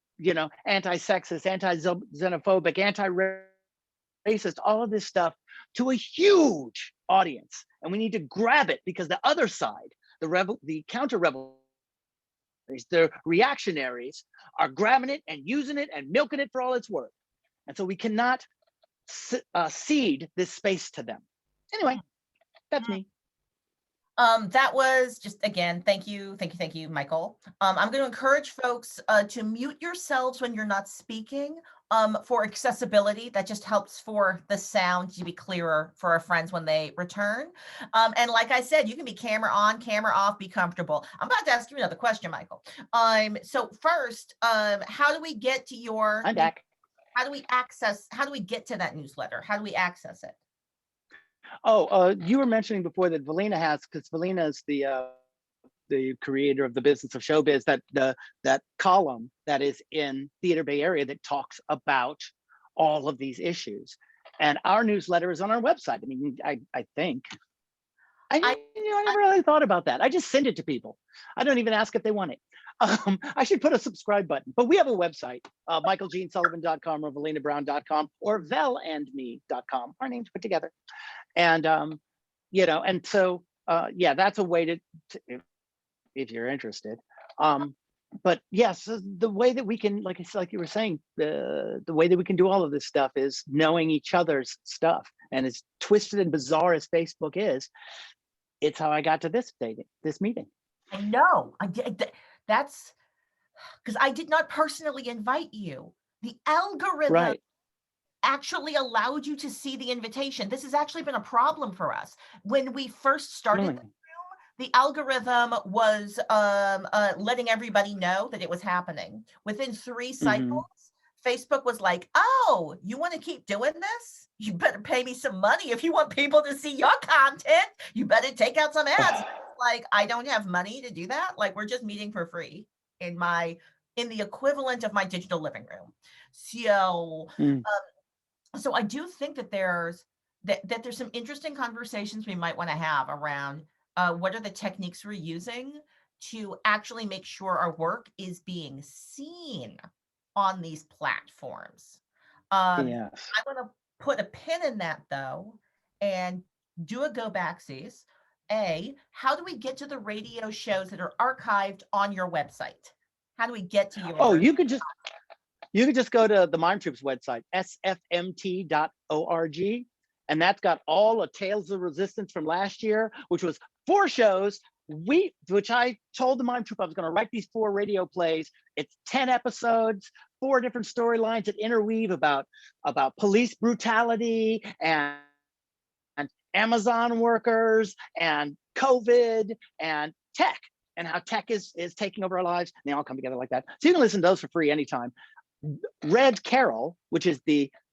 anti-sexist, anti-xenophobic, anti-racist, all of this stuff to a huge audience. And we need to grab it because the other side, the counter-revolutionaries, the reactionaries, are grabbing it and using it and milking it for all it's worth. And so we cannot cede this space to them. Anyway, that's me. That was just, again, thank you, Michael. I'm going to encourage folks to mute yourselves when you're not speaking for accessibility. That just helps for the sound to be clearer for our friends when they return. And like I said, you can be camera on, camera off, be comfortable. I'm about to ask you another question, Michael. So first, how do we get to your... I'm back. How do we get to that newsletter? How do we access it? Oh, you were mentioning before that Valina has, because Valina is the creator of the Business of Showbiz, that column that is in Theater Bay Area that talks about all of these issues. And our newsletter is on our website. I mean, I think. I never really thought about that. I just send it to people. I don't even ask if they want it. I should put a subscribe button, but we have a website, michaeljeansullivan.com or valinabrown.com or velandme.com. Our names put together. And, and so, that's a way to if you're interested. But yes, the way that we can, like you were saying, the way that we can do all of this stuff is knowing each other's stuff. And as twisted and bizarre as Facebook is, it's how I got to this meeting. I know. That's because I did not personally invite you. The algorithm actually allowed you to see the invitation. This has actually been a problem for us. When we first started the room, the algorithm was letting everybody know that it was happening. Within 3 cycles, Facebook was like, oh, you want to keep doing this? You better pay me some money if you want people to see your content. You better take out some ads. Like, I don't have money to do that. Like, we're just meeting for free in the equivalent of my digital living room. So, so I do think that there's some interesting conversations we might want to have around what are the techniques we're using to actually make sure our work is being seen on these platforms. I want to put a pin in that though, and do a go backsies. How do we get to the radio shows that are archived on your website? How do we get to Oh, yours? you could just go to the Mime Troops website, sfmt.org, and that's got all the Tales of Resistance from last year, which was 4 shows. Which I told the Mime Troop I was going to write these 4 radio plays. It's 10 episodes, 4 different storylines that interweave about police brutality and Amazon workers and COVID and tech, and how tech is taking over our lives. And they all come together like that. So you can listen to those for free anytime. Red Carol, which is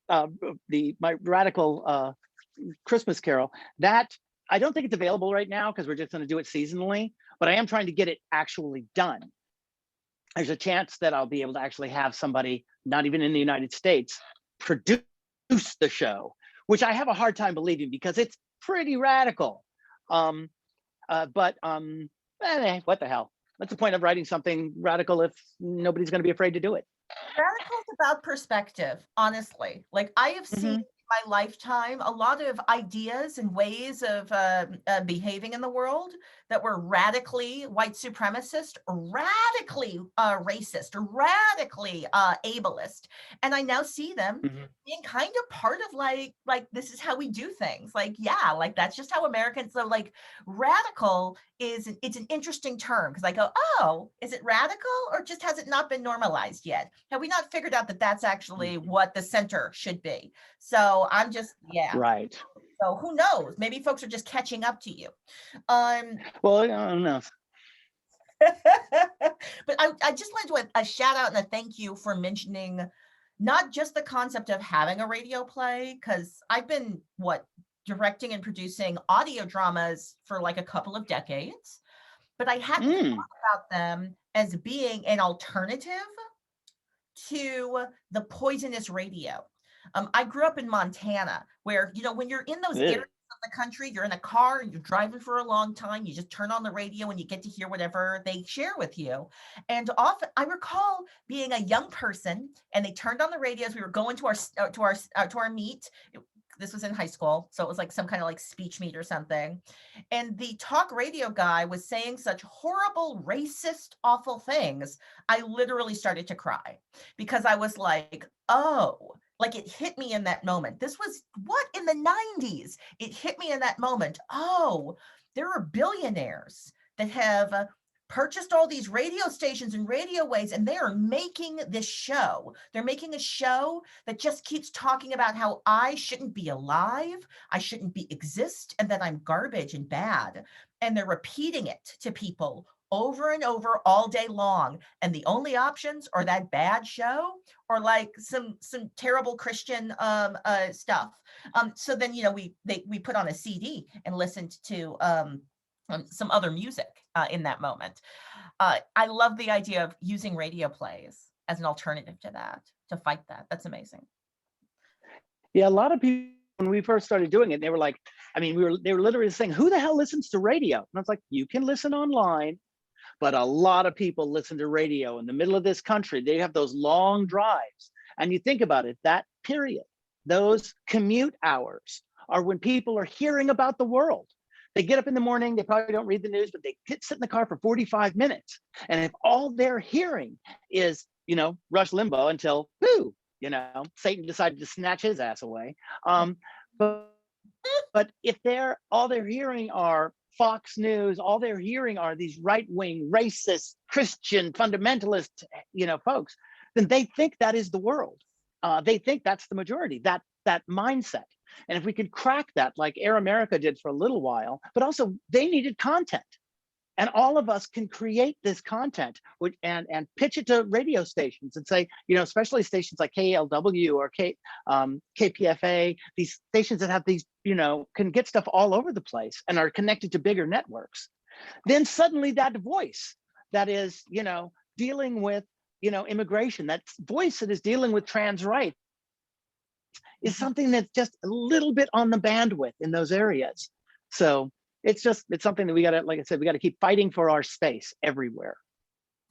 my radical Christmas carol, that I don't think it's available right now because we're just going to do it seasonally, but I am trying to get it actually done. There's a chance that I'll be able to actually have somebody, not even in the United States, produce the show, which I have a hard time believing because it's pretty radical. What the hell? What's the point of writing something radical if nobody's going to be afraid to do it? Radical is about perspective, honestly. Like, I have seen in my lifetime a lot of ideas and ways of behaving in the world that were radically white supremacist, radically racist, radically ableist, and I now see them being kind of part of like this is how we do things. Like, yeah, like that's just how Americans. So like, radical it's an interesting term because I go, oh, is it radical or just has it not been normalized yet? Have we not figured out that that's actually what the center should be? So I'm just, yeah. Right. So who knows? Maybe folks are just catching up to you. Well, I don't know. But I just wanted to a shout out and a thank you for mentioning not just the concept of having a radio play, because I've been directing and producing audio dramas for like a couple of decades, but I hadn't thought about them as being an alternative to the poisonous radio. I grew up in Montana, where, when you're in those areas of the country, you're in a car and you're driving for a long time, you just turn on the radio and you get to hear whatever they share with you. And often I recall being a young person and they turned on the radio as we were going to our meet. This was in high school, so it was like some kind of like speech meet or something. And the talk radio guy was saying such horrible, racist, awful things. I literally started to cry because I was like, oh, like it hit me in that moment. This was in the 90s. It hit me in that moment. Oh, there are billionaires that have purchased all these radio stations and radio waves, and they are making this show. They're making a show that just keeps talking about how I shouldn't be alive, I shouldn't exist, and that I'm garbage and bad. And they're repeating it to people over and over all day long. And the only options are that bad show or like some terrible Christian stuff. So then, we put on a CD and listened to some other music in that moment. I love the idea of using radio plays as an alternative to that, to fight that. That's amazing. Yeah, a lot of people, when we first started doing it, they were like, they were literally saying, who the hell listens to radio? And I was like, you can listen online, but a lot of people listen to radio in the middle of this country. They have those long drives. And you think about it, that period, those commute hours are when people are hearing about the world. They get up in the morning, they probably don't read the news, but they sit in the car for 45 minutes. And if all they're hearing is, Rush Limbaugh until, Satan decided to snatch his ass away. But if all they're hearing are Fox News, all they're hearing are these right-wing, racist, Christian, fundamentalist, folks, then they think that is the world. They think that's the majority, that mindset. And if we could crack that, like Air America did for a little while, but also they needed content. And all of us can create this content and pitch it to radio stations and say, especially stations like KLW or KPFA, these stations that have these, can get stuff all over the place and are connected to bigger networks. Then suddenly that voice that is, dealing with, immigration, that voice that is dealing with trans rights is something that's just a little bit on the bandwidth in those areas. So it's something that we gotta, like I said, we gotta keep fighting for our space everywhere.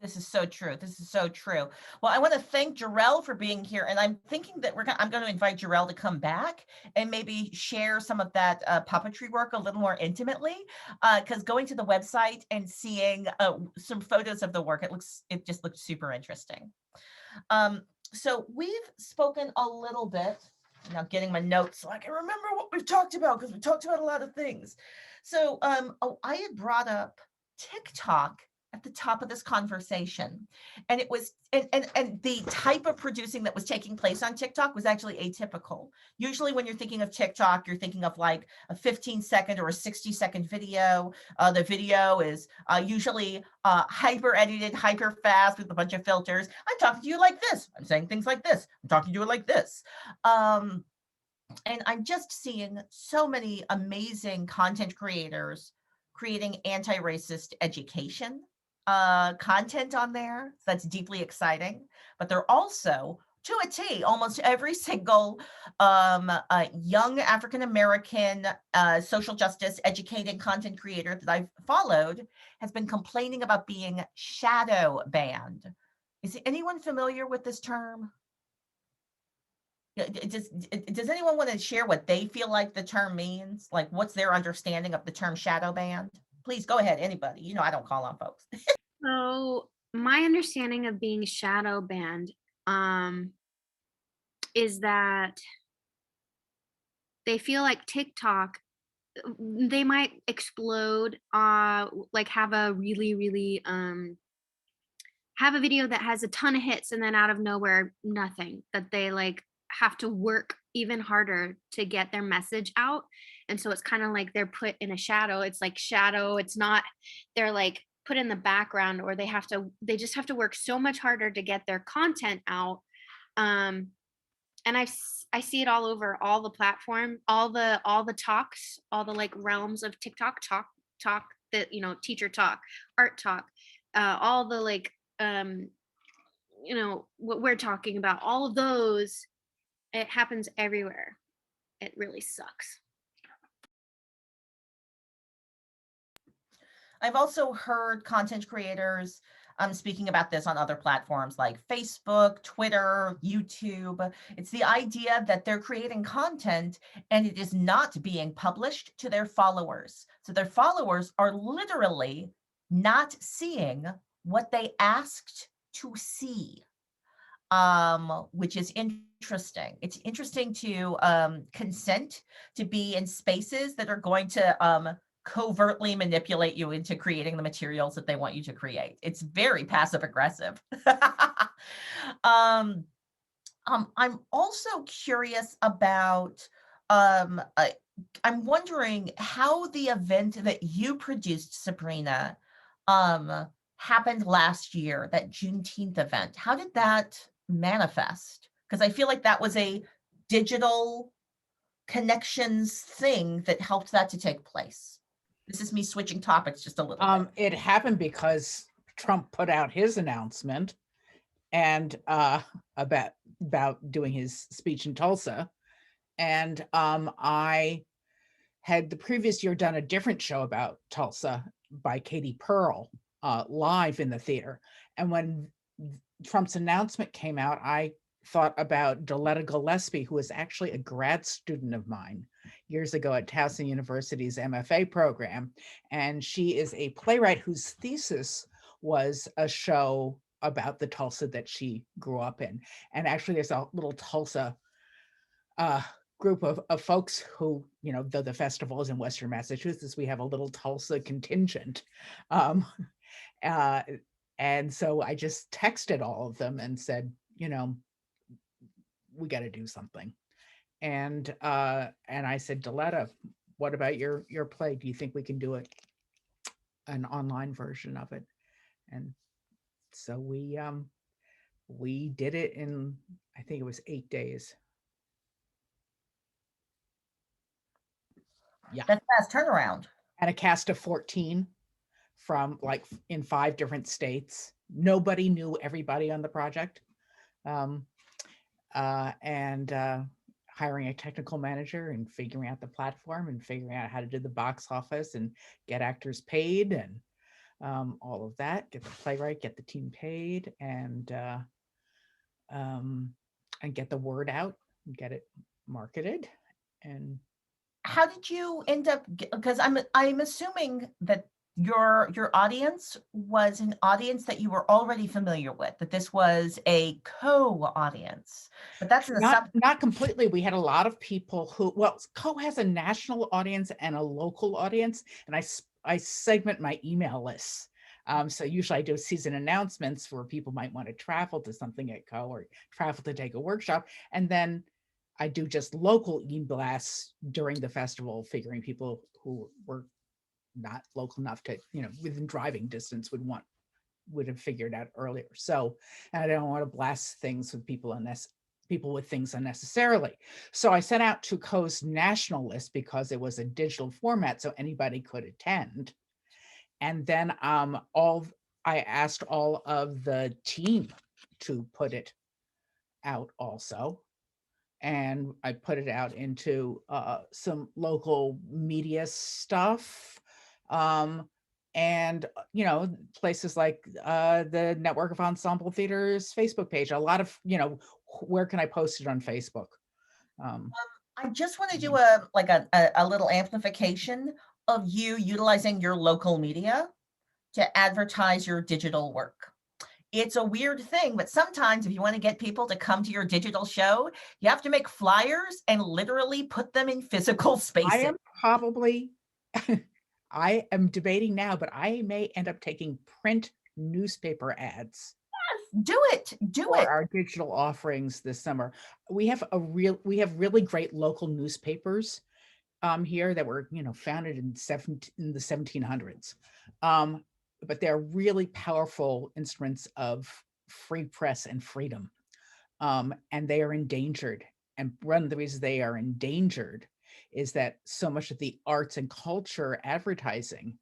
This is so true. This is so true. Well, I want to thank Jarell for being here, and I'm thinking that I'm going to invite Jarell to come back and maybe share some of that puppetry work a little more intimately. Because going to the website and seeing some photos of the work, it just looks super interesting. So we've spoken a little bit. Now getting my notes so I can remember what we've talked about, because we talked about a lot of things. So I had brought up TikTok at the top of this conversation, and it was and the type of producing that was taking place on TikTok was actually atypical. Usually when you're thinking of TikTok, you're thinking of like a 15-second or a 60-second video. The video is usually hyper edited, hyper fast with a bunch of filters. I'm talking to you like this. I'm saying things like this. I'm talking to you like this. And I'm just seeing so many amazing content creators creating anti-racist education content on there. So that's deeply exciting. But they're also, to a T, almost every single young African-American social justice educating content creator that I've followed has been complaining about being shadow banned. Is anyone familiar with this term? Does anyone want to share what they feel like the term means? Like, what's their understanding of the term shadow banned? Please go ahead, anybody. You know, I don't call on folks. So my understanding of being shadow banned is that they feel like TikTok, they might explode, like have a really have a video that has a ton of hits and then out of nowhere, nothing, that they like have to work even harder to get their message out. And so it's kind of like they're put in a shadow. It's like shadow. It's not, they're like put in the background, or they just have to work so much harder to get their content out. And I see it all over all the platform, all the talks, all the like realms of TikTok talk that, you know, teacher talk, art talk, all the like, you know, what we're talking about, all of those, it happens everywhere. It really sucks. I've also heard content creators speaking about this on other platforms like Facebook, Twitter, YouTube. It's the idea that they're creating content and it is not being published to their followers. So their followers are literally not seeing what they asked to see, which is interesting. It's interesting to consent to be in spaces that are going to covertly manipulate you into creating the materials that they want you to create. It's very passive aggressive. I'm also curious about, I'm wondering how the event that you produced, Sabrina, happened last year, that Juneteenth event. How did that manifest? Because I feel like that was a digital connections thing that helped that to take place. This is me switching topics just a little bit. It happened because Trump put out his announcement and about doing his speech in Tulsa. And I had the previous year done a different show about Tulsa by Katie Pearl live in the theater. And when Trump's announcement came out, I thought about Daletta Gillespie, who was actually a grad student of mine years ago at Towson University's MFA program. And she is a playwright whose thesis was a show about the Tulsa that she grew up in. And actually there's a little Tulsa group of folks who, you know, the festival is in Western Massachusetts, we have a little Tulsa contingent. And so I just texted all of them and said, you know, we got to do something. And I said, Daletta, what about your play? Do you think we can do an online version of it? And so we did it in, I think it was 8 days. Yeah. That's fast turnaround. And a cast of 14 from like in 5 different states. Nobody knew everybody on the project. Hiring a technical manager and figuring out the platform and figuring out how to do the box office and get actors paid. And all of that, get the playwright, get the team paid, and get the word out, get it marketed. And how did you end up, because I'm assuming that your audience was an audience that you were already familiar with, that this was a co-audience, but that's in the not completely. We had a lot of people who, well, Co has a national audience and a local audience, and I segment my email lists. So usually I do season announcements where people might want to travel to something at Co or travel to take a workshop, and then I do just local e-blasts during the festival, figuring people who were not local enough to, within driving distance would have figured out earlier. So, and I don't want to blast things with people with things unnecessarily. So I sent out to Co's national list because it was a digital format, so anybody could attend. And then I asked all of the team to put it out also. And I put it out into some local media stuff. And places like the Network of Ensemble Theaters Facebook page, a lot of, where can I post it on Facebook? I just want to do a little amplification of you utilizing your local media to advertise your digital work. It's a weird thing, but sometimes if you want to get people to come to your digital show, you have to make flyers and literally put them in physical spaces. I am debating now, but I may end up taking print newspaper ads. Yes, do it. For our digital offerings this summer. We have really great local newspapers here that were, founded in the 1700s. But they're really powerful instruments of free press and freedom. And they are endangered. And one of the reasons they are endangered is that so much of the arts and culture advertising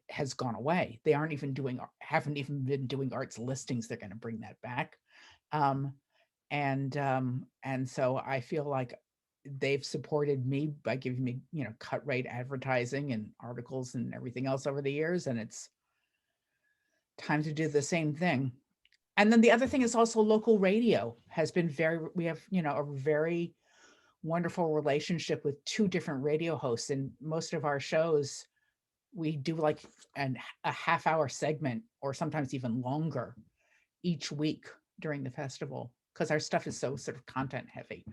has gone away. They haven't even been doing arts listings. They're going to bring that back. And so I feel like they've supported me by giving me, cut rate advertising and articles and everything else over the years. And it's time to do the same thing. And then the other thing is also local radio has been we have, a very wonderful relationship with 2 different radio hosts. And most of our shows, we do like a half-hour segment or sometimes even longer each week during the festival because our stuff is so sort of content heavy.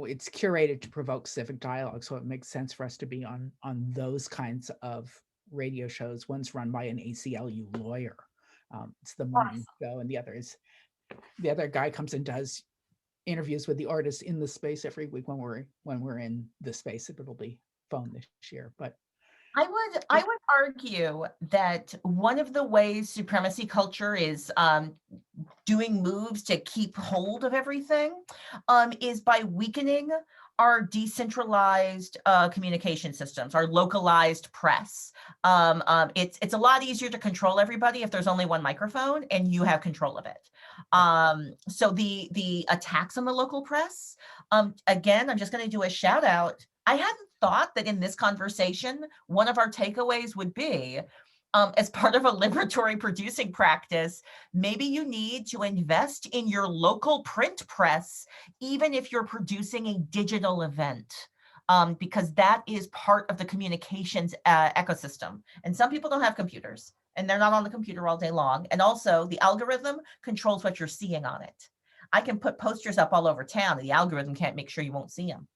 It's curated to provoke civic dialogue, so it makes sense for us to be on those kinds of radio shows. One's run by an ACLU lawyer. It's the morning show, and the other guy comes and does interviews with the artists in the space every week when we're in the space. It'll be phone this year, but I would argue that one of the ways supremacy culture is doing moves to keep hold of everything is by weakening our decentralized communication systems, our localized press. It's a lot easier to control everybody if there's only one microphone and you have control of it. So the attacks on the local press, again, I'm just going to do a shout out. I hadn't thought that in this conversation, one of our takeaways would be, as part of a liberatory producing practice, maybe you need to invest in your local print press, even if you're producing a digital event, because that is part of the communications ecosystem. And some people don't have computers and they're not on the computer all day long. And also the algorithm controls what you're seeing on it. I can put posters up all over town and the algorithm can't make sure you won't see them.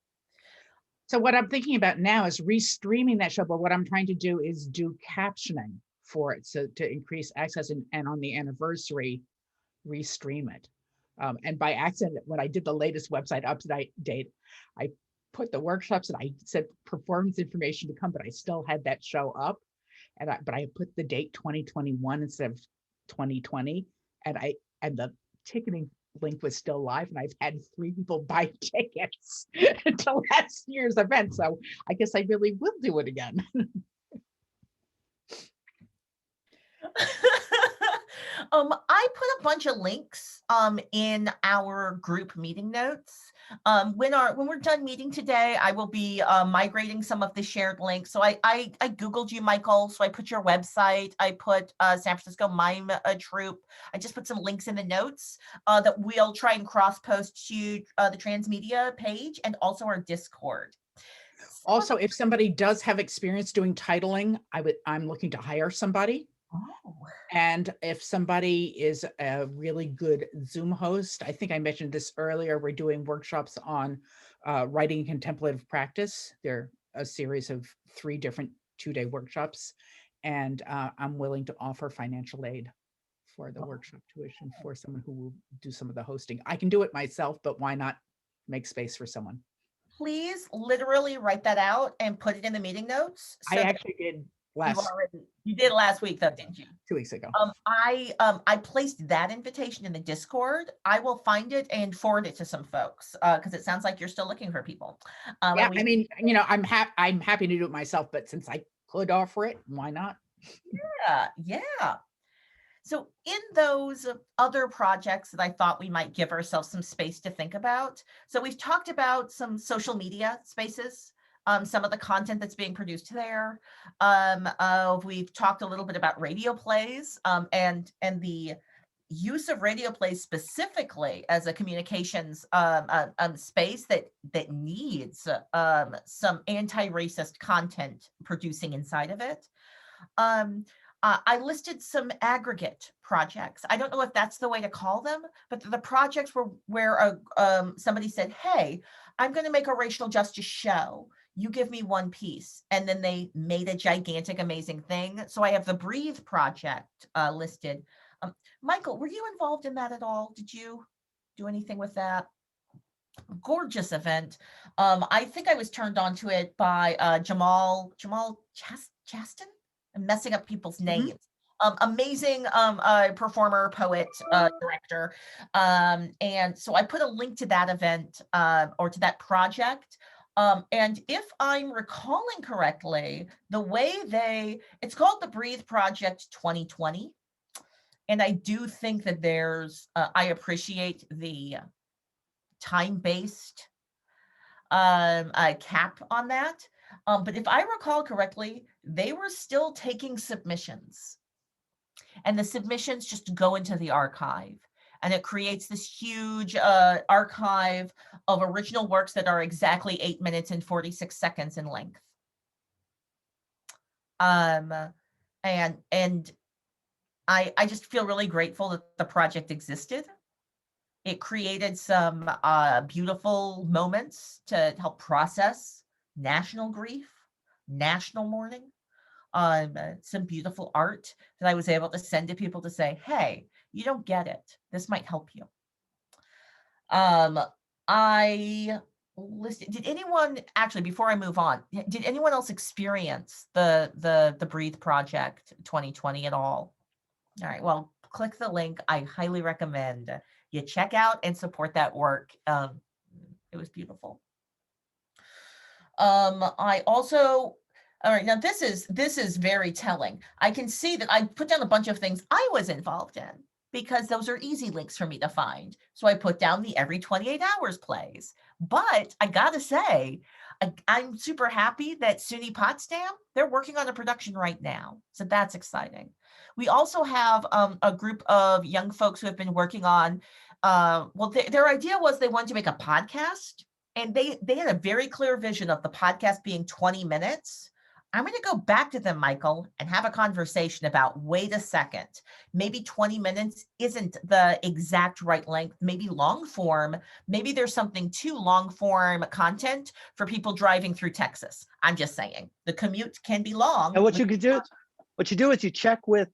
So what I'm thinking about now is restreaming that show, but what I'm trying to do is do captioning for it, so to increase access, and on the anniversary, restream it. And by accident, when I did the latest website update, I put the workshops and I said performance information to come, but I still had that show up, but I put the date 2021 instead of 2020, and the ticketing link was still live, and I've had 3 people buy tickets to last year's event, so I guess I really will do it again. I put a bunch of links in our group meeting notes When we're done meeting today, I will be migrating some of the shared links. So I Googled you, Michael. So I put your website, I put San Francisco Mime Troupe. I just put some links in the notes that we'll try and cross post to the Transmedia page and also our Discord. Also, if somebody does have experience doing titling, I'm looking to hire somebody. Oh. And if somebody is a really good Zoom host, I think I mentioned this earlier, we're doing workshops on writing contemplative practice. They're a series of 3 different 2-day workshops. And I'm willing to offer financial aid for the workshop tuition for someone who will do some of the hosting. I can do it myself, but why not make space for someone? Please literally write that out and put it in the meeting notes. I actually did you did last week though, didn't you? 2 weeks ago. I placed that invitation in the Discord. I will find it and forward it to some folks because it sounds like you're still looking for people. Yeah, I mean, I'm happy to do it myself, but since I could offer it, why not? Yeah. So in those other projects that I thought we might give ourselves some space to think about. So we've talked about some social media spaces, some of the content that's being produced there. We've talked a little bit about radio plays and the use of radio plays specifically as a communications space that needs some anti-racist content producing inside of it. I listed some aggregate projects. I don't know if that's the way to call them, but the projects where somebody said, hey, I'm going to make a racial justice show. You give me one piece. And then they made a gigantic, amazing thing. So I have the Breathe project listed. Michael, were you involved in that at all? Did you do anything with that? Gorgeous event. I think I was turned on to it by Jamal Chaston. I'm messing up people's names. Amazing performer, poet, director. And so I put a link to that event or to that project. And if I'm recalling correctly, the way it's called the Breathe Project 2020. And I do think that I appreciate the time-based cap on that. But if I recall correctly, they were still taking submissions. And the submissions just go into the archive. And it creates this huge archive of original works that are exactly 8 minutes and 46 seconds in length. And I just feel really grateful that the project existed. It created some beautiful moments to help process national grief, national mourning, some beautiful art that I was able to send to people to say, hey, you don't get it. This might help you. I listed, did anyone, actually, before I move on, did anyone else experience the Breathe Project 2020 at all? All right, well, click the link. I highly recommend you check out and support that work. It was beautiful. I also, all right, now this is very telling. I can see that I put down a bunch of things I was involved in because those are easy links for me to find. So I put down the Every 28 Hours plays. But I gotta say, I'm super happy that SUNY Potsdam, they're working on a production right now. So that's exciting. We also have a group of young folks who have been working on, their idea was they wanted to make a podcast, and they had a very clear vision of the podcast being 20 minutes. I'm going to go back to them, Michael, and have a conversation about, wait a second, maybe 20 minutes isn't the exact right length, maybe long form, maybe there's something to long form content for people driving through Texas. I'm just saying, the commute can be long. And what you do is you check with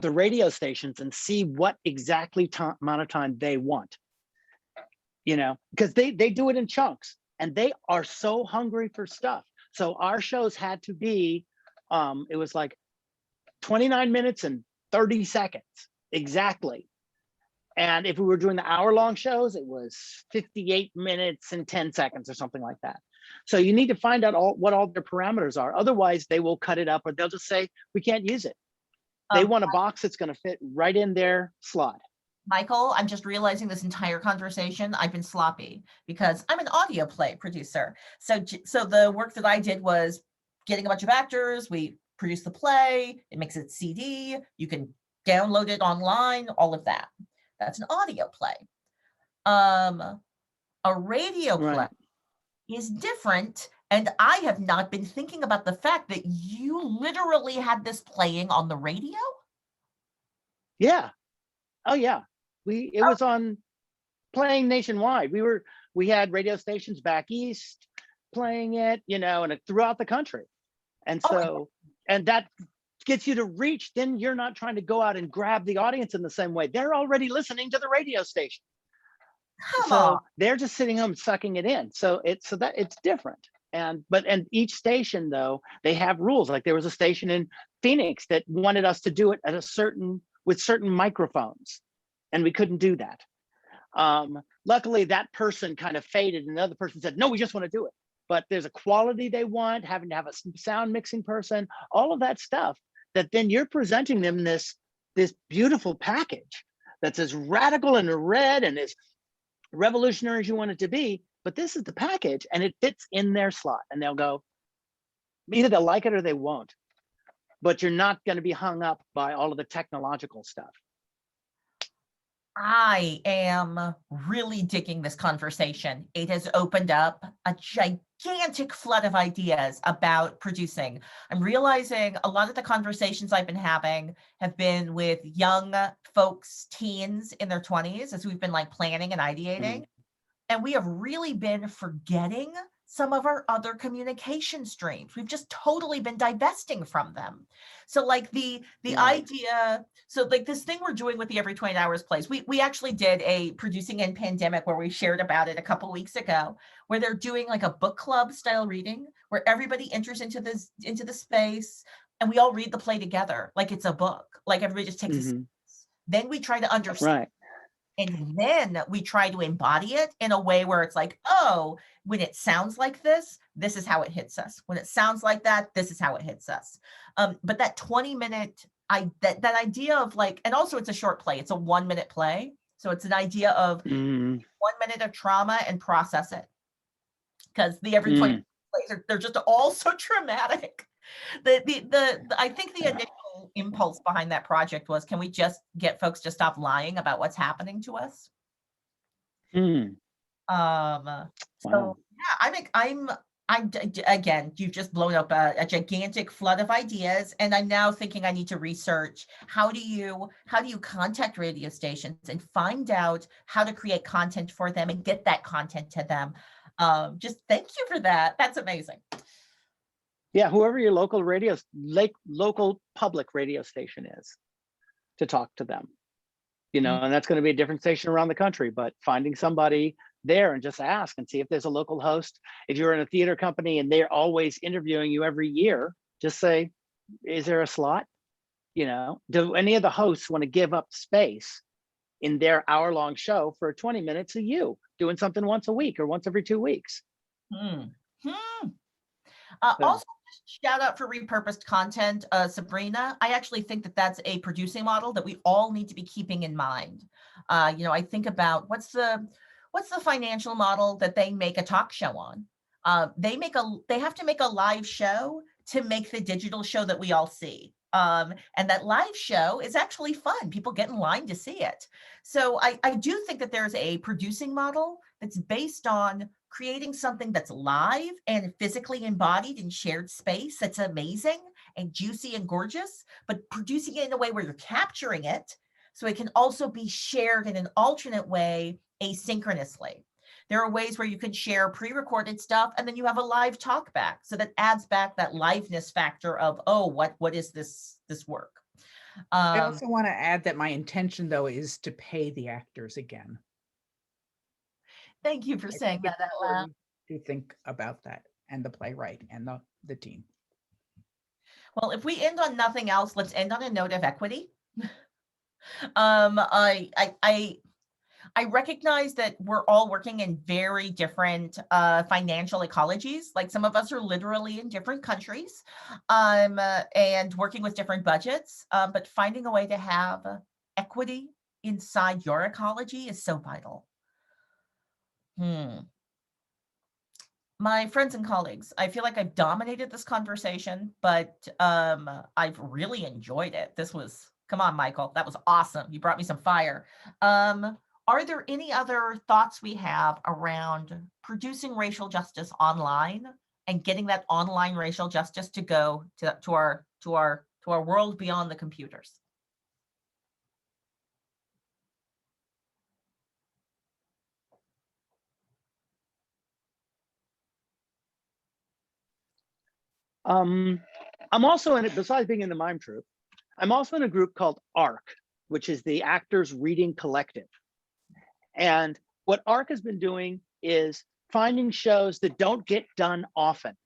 the radio stations and see what exactly amount of time they want, because they do it in chunks and they are so hungry for stuff. So our shows had to be, it was like 29 minutes and 30 seconds, exactly. And if we were doing the hour-long shows, it was 58 minutes and 10 seconds or something like that. So you need to find out what all their parameters are. Otherwise, they will cut it up or they'll just say, we can't use it. They want a box that's going to fit right in their slot. Michael, I'm just realizing this entire conversation, I've been sloppy because I'm an audio play producer. So the work that I did was getting a bunch of actors, we produce the play, it makes it CD, you can download it online, all of that. That's an audio play. A radio play Right. is different. And I have not been thinking about the fact that you literally had this playing on the radio. Yeah. Oh yeah. It was on playing nationwide. We had radio stations back east playing it, and throughout the country. And so, and that gets you to reach, then you're not trying to go out and grab the audience in the same way. They're already listening to the radio station. Come on. They're just sitting home sucking it in. So it's different. And each station though, they have rules. Like there was a station in Phoenix that wanted us to do it at with certain microphones, and we couldn't do that. Luckily that person kind of faded, and another person said, no, we just want to do it. But there's a quality they want, having to have a sound mixing person, all of that stuff, that then you're presenting them this beautiful package that's as radical and red and as revolutionary as you want it to be, but this is the package and it fits in their slot, and they'll go, either they'll like it or they won't, but you're not going to be hung up by all of the technological stuff. I am really digging this conversation. It has opened up a gigantic flood of ideas about producing. I'm realizing a lot of the conversations I've been having have been with young folks, teens in their 20s, as we've been like planning and ideating. And we have really been forgetting some of our other communication streams. We've just totally been divesting from them. So like the idea, so like this thing we're doing with the Every 20 Hours plays, we actually did a Producing in Pandemic where we shared about it a couple weeks ago, where they're doing like a book club style reading where everybody enters into the space and we all read the play together like it's a book. Like everybody just takes a space. Then we try to understand. Right. And then we try to embody it in a way where it's like, oh, when it sounds like this is how it hits us. When it sounds like that, this is how it hits us. But that 20-minute, that idea of like, and also it's a short play. It's a 1-minute play. So it's an idea of 1 minute of trauma and process it. Because the Every 20 plays, they're just all so traumatic. I think the initial impulse behind that project was, can we just get folks to stop lying about what's happening to us? So yeah, I'm again, you've just blown up a gigantic flood of ideas, and I'm now thinking I need to research how do you contact radio stations and find out how to create content for them and get that content to them. Just thank you for that. That's amazing. Yeah, whoever your local public radio station is, to talk to them, and that's going to be a different station around the country, but finding somebody there and just ask and see if there's a local host. If you're in a theater company and they're always interviewing you every year, just say, is there a slot? Do any of the hosts want to give up space in their hour-long show for 20 minutes of you doing something once a week or once every 2 weeks? Also, shout out for repurposed content, Sabrina. I actually think that that's a producing model that we all need to be keeping in mind. I think about what's the financial model that they make a talk show on. They have to make a live show to make the digital show that we all see. And that live show is actually fun. People get in line to see it. So I do think that there's a producing model that's based on creating something that's live and physically embodied in shared space that's amazing and juicy and gorgeous, but producing it in a way where you're capturing it so it can also be shared in an alternate way asynchronously. There are ways where you can share pre-recorded stuff and then you have a live talk back. So that adds back that liveness factor of, oh, what is this work? I also want to add that my intention though is to pay the actors again. Thank you for saying that out loud. To think about that, and the playwright and the team. Well, if we end on nothing else, let's end on a note of equity. I recognize that we're all working in very different financial ecologies. Like some of us are literally in different countries and working with different budgets, but finding a way to have equity inside your ecology is so vital. My friends and colleagues, I feel like I've dominated this conversation, but I've really enjoyed it. This was, come on, Michael, that was awesome. You brought me some fire. Are there any other thoughts we have around producing racial justice online and getting that online racial justice to go to our world beyond the computers? I'm also in it, besides being in the mime troupe, I'm also in a group called ARC, which is the Actors Reading Collective. And what ARC has been doing is finding shows that don't get done often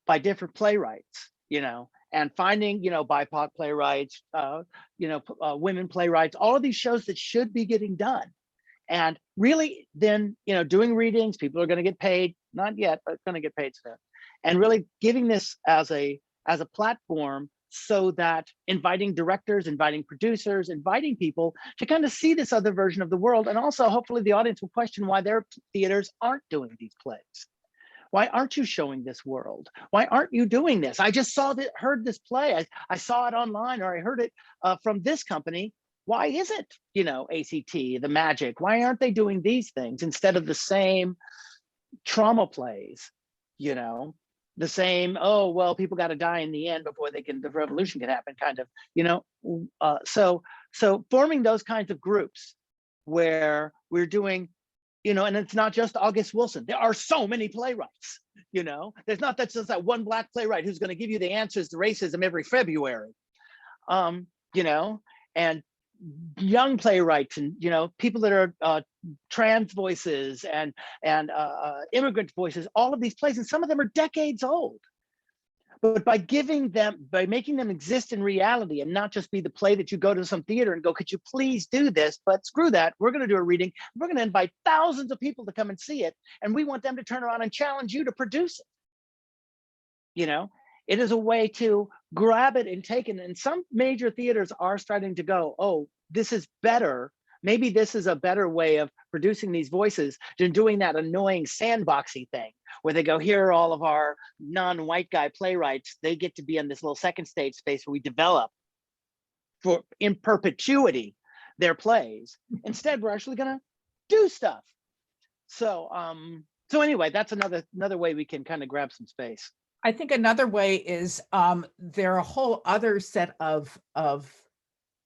by different playwrights, and finding, BIPOC playwrights, women playwrights, all of these shows that should be getting done. And really then, doing readings, people are going to get paid, not yet, but going to get paid soon. And really giving this as a platform so that inviting directors, inviting producers, inviting people to kind of see this other version of the world. And also hopefully the audience will question why their theaters aren't doing these plays. Why aren't you showing this world? Why aren't you doing this? I just heard this play. I saw it online, or I heard it from this company. Why isn't, ACT, the Magic? Why aren't they doing these things instead of the same trauma plays, the same, oh, well, people got to die in the end before the revolution can happen, kind of, so forming those kinds of groups where we're doing, and it's not just August Wilson. There are so many playwrights, there's not just that one Black playwright who's going to give you the answers to racism every February, and young playwrights and, people that are trans voices and immigrant voices, all of these plays, and some of them are decades old. But by making them exist in reality and not just be the play that you go to some theater and go, could you please do this? But screw that, we're going to do a reading. We're going to invite thousands of people to come and see it. And we want them to turn around and challenge you to produce it. It is a way to grab it and take it. And some major theaters are starting to go, oh, this is better. Maybe this is a better way of producing these voices than doing that annoying sandboxy thing where they go, here are all of our non-white guy playwrights. They get to be in this little second stage space where we develop in perpetuity their plays. Instead, we're actually going to do stuff. So anyway, that's another way we can kind of grab some space. I think another way is there are a whole other set of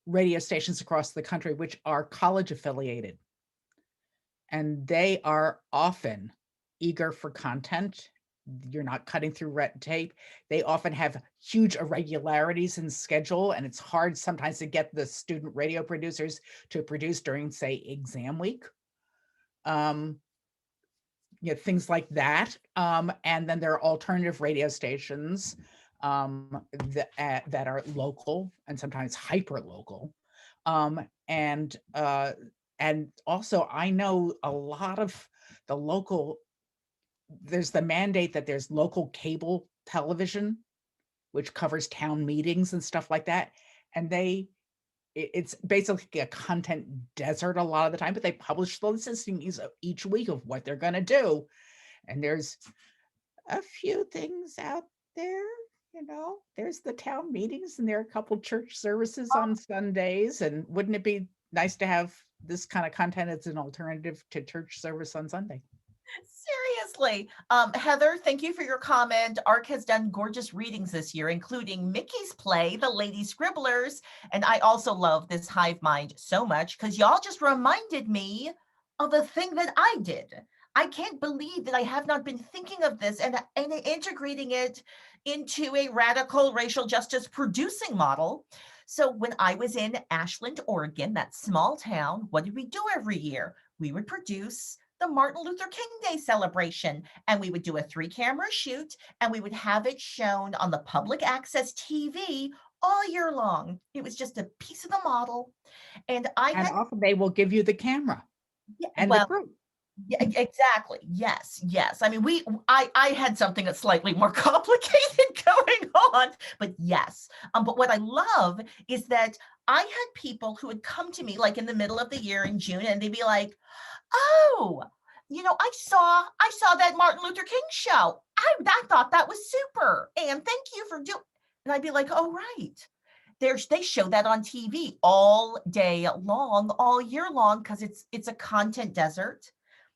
radio stations across the country which are college affiliated. And they are often eager for content. You're not cutting through red tape. They often have huge irregularities in schedule, and it's hard sometimes to get the student radio producers to produce during, say, exam week. Things like that. And then there are alternative radio stations that are local and sometimes hyper local. And also I know a lot of the local, there's the mandate that there's local cable television, which covers town meetings and stuff like that. And it's basically a content desert a lot of the time, but they publish the listings each week of what they're going to do. And there's a few things out there, there's the town meetings and there are a couple church services on Sundays. And wouldn't it be nice to have this kind of content as an alternative to church service on Sunday? Seriously. Heather, thank you for your comment. ARC has done gorgeous readings this year, including Mickey's play, The Lady Scribblers. And I also love this hive mind so much because y'all just reminded me of a thing that I did. I can't believe that I have not been thinking of this and integrating it into a radical racial justice producing model. So when I was in Ashland, Oregon, that small town, what did we do every year? We would produce the Martin Luther King Day celebration, and we would do a 3-camera shoot, and we would have it shown on the public access TV all year long. It was just a piece of the model. And often they will give you the camera and the group. Yeah, exactly. Yes. I mean, I had something that's slightly more complicated going on, but yes. But what I love is that I had people who would come to me like in the middle of the year in June, and they'd be like, oh, I saw that Martin Luther King show. I thought that was super. And thank you for doing. And I'd be like, oh, right. They show that on TV all day long, all year long, because it's a content desert.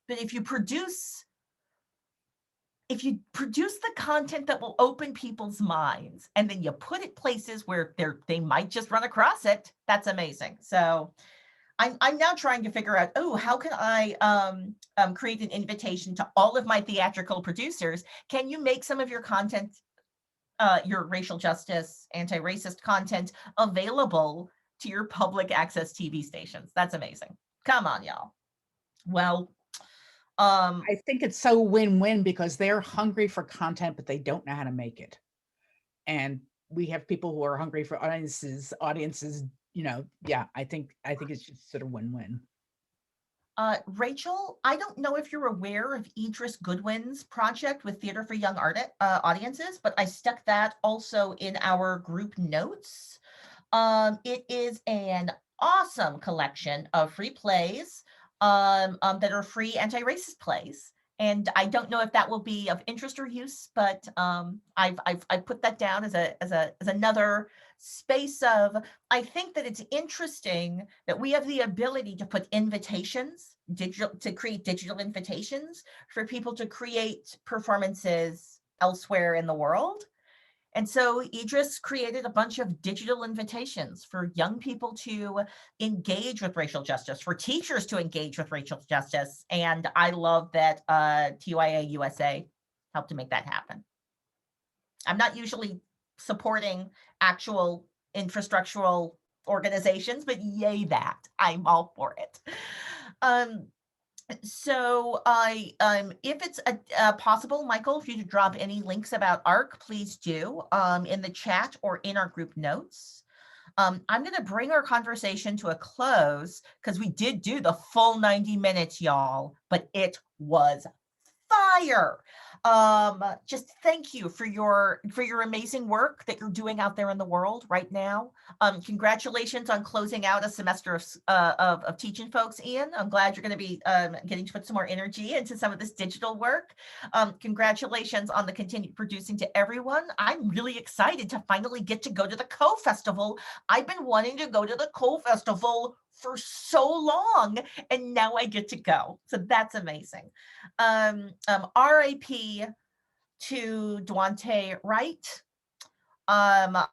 But if you produce the content that will open people's minds, and then you put it places where they might just run across it, that's amazing. So I'm now trying to figure out, how can I create an invitation to all of my theatrical producers? Can you make some of your content, your racial justice, anti-racist content available to your public access TV stations? That's amazing. Come on, y'all. Well, I think it's so win-win because they're hungry for content, but they don't know how to make it. And we have people who are hungry for audiences, yeah, I think it's just sort of win-win. Rachel, I don't know if you're aware of Idris Goodwin's project with Theater for Young Audiences, but I stuck that also in our group notes. It is an awesome collection of free plays that are free anti-racist plays. And I don't know if that will be of interest or use, but I've put that down as another space of, I think that it's interesting that we have the ability to put invitations, to create digital invitations for people to create performances elsewhere in the world. And so Idris created a bunch of digital invitations for young people to engage with racial justice, for teachers to engage with racial justice. And I love that TYA USA helped to make that happen. I'm not usually supporting actual infrastructural organizations, but yay that. I'm all for it. So if it's possible, Michael, if you could drop any links about ARC, please do in the chat or in our group notes. I'm going to bring our conversation to a close because we did do the full 90 minutes, y'all, but it was fire. Just thank you for your amazing work that you're doing out there in the world right now. Congratulations on closing out a semester of teaching, folks. Ian, I'm glad you're going to be getting to put some more energy into some of this digital work. Congratulations on the continued producing to everyone. I'm really excited to finally get to go to the Co-Festival. I've been wanting to go to the Co-Festival for so long, and now I get to go. So that's amazing. RIP to Duante Wright. I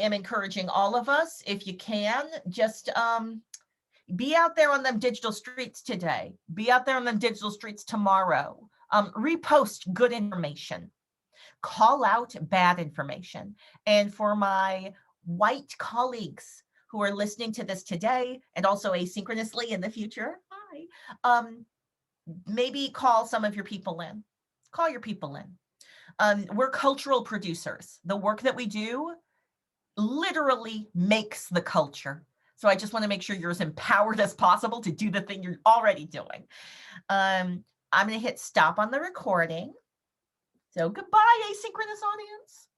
am encouraging all of us, if you can, just be out there on them digital streets today. Be out there on them digital streets tomorrow. Repost good information. Call out bad information. And for my white colleagues who are listening to this today and also asynchronously in the future, hi, maybe call some of your people in. Call your people in. We're cultural producers. The work that we do literally makes the culture. So I just want to make sure you're as empowered as possible to do the thing you're already doing. I'm going to hit stop on the recording. So goodbye, asynchronous audience.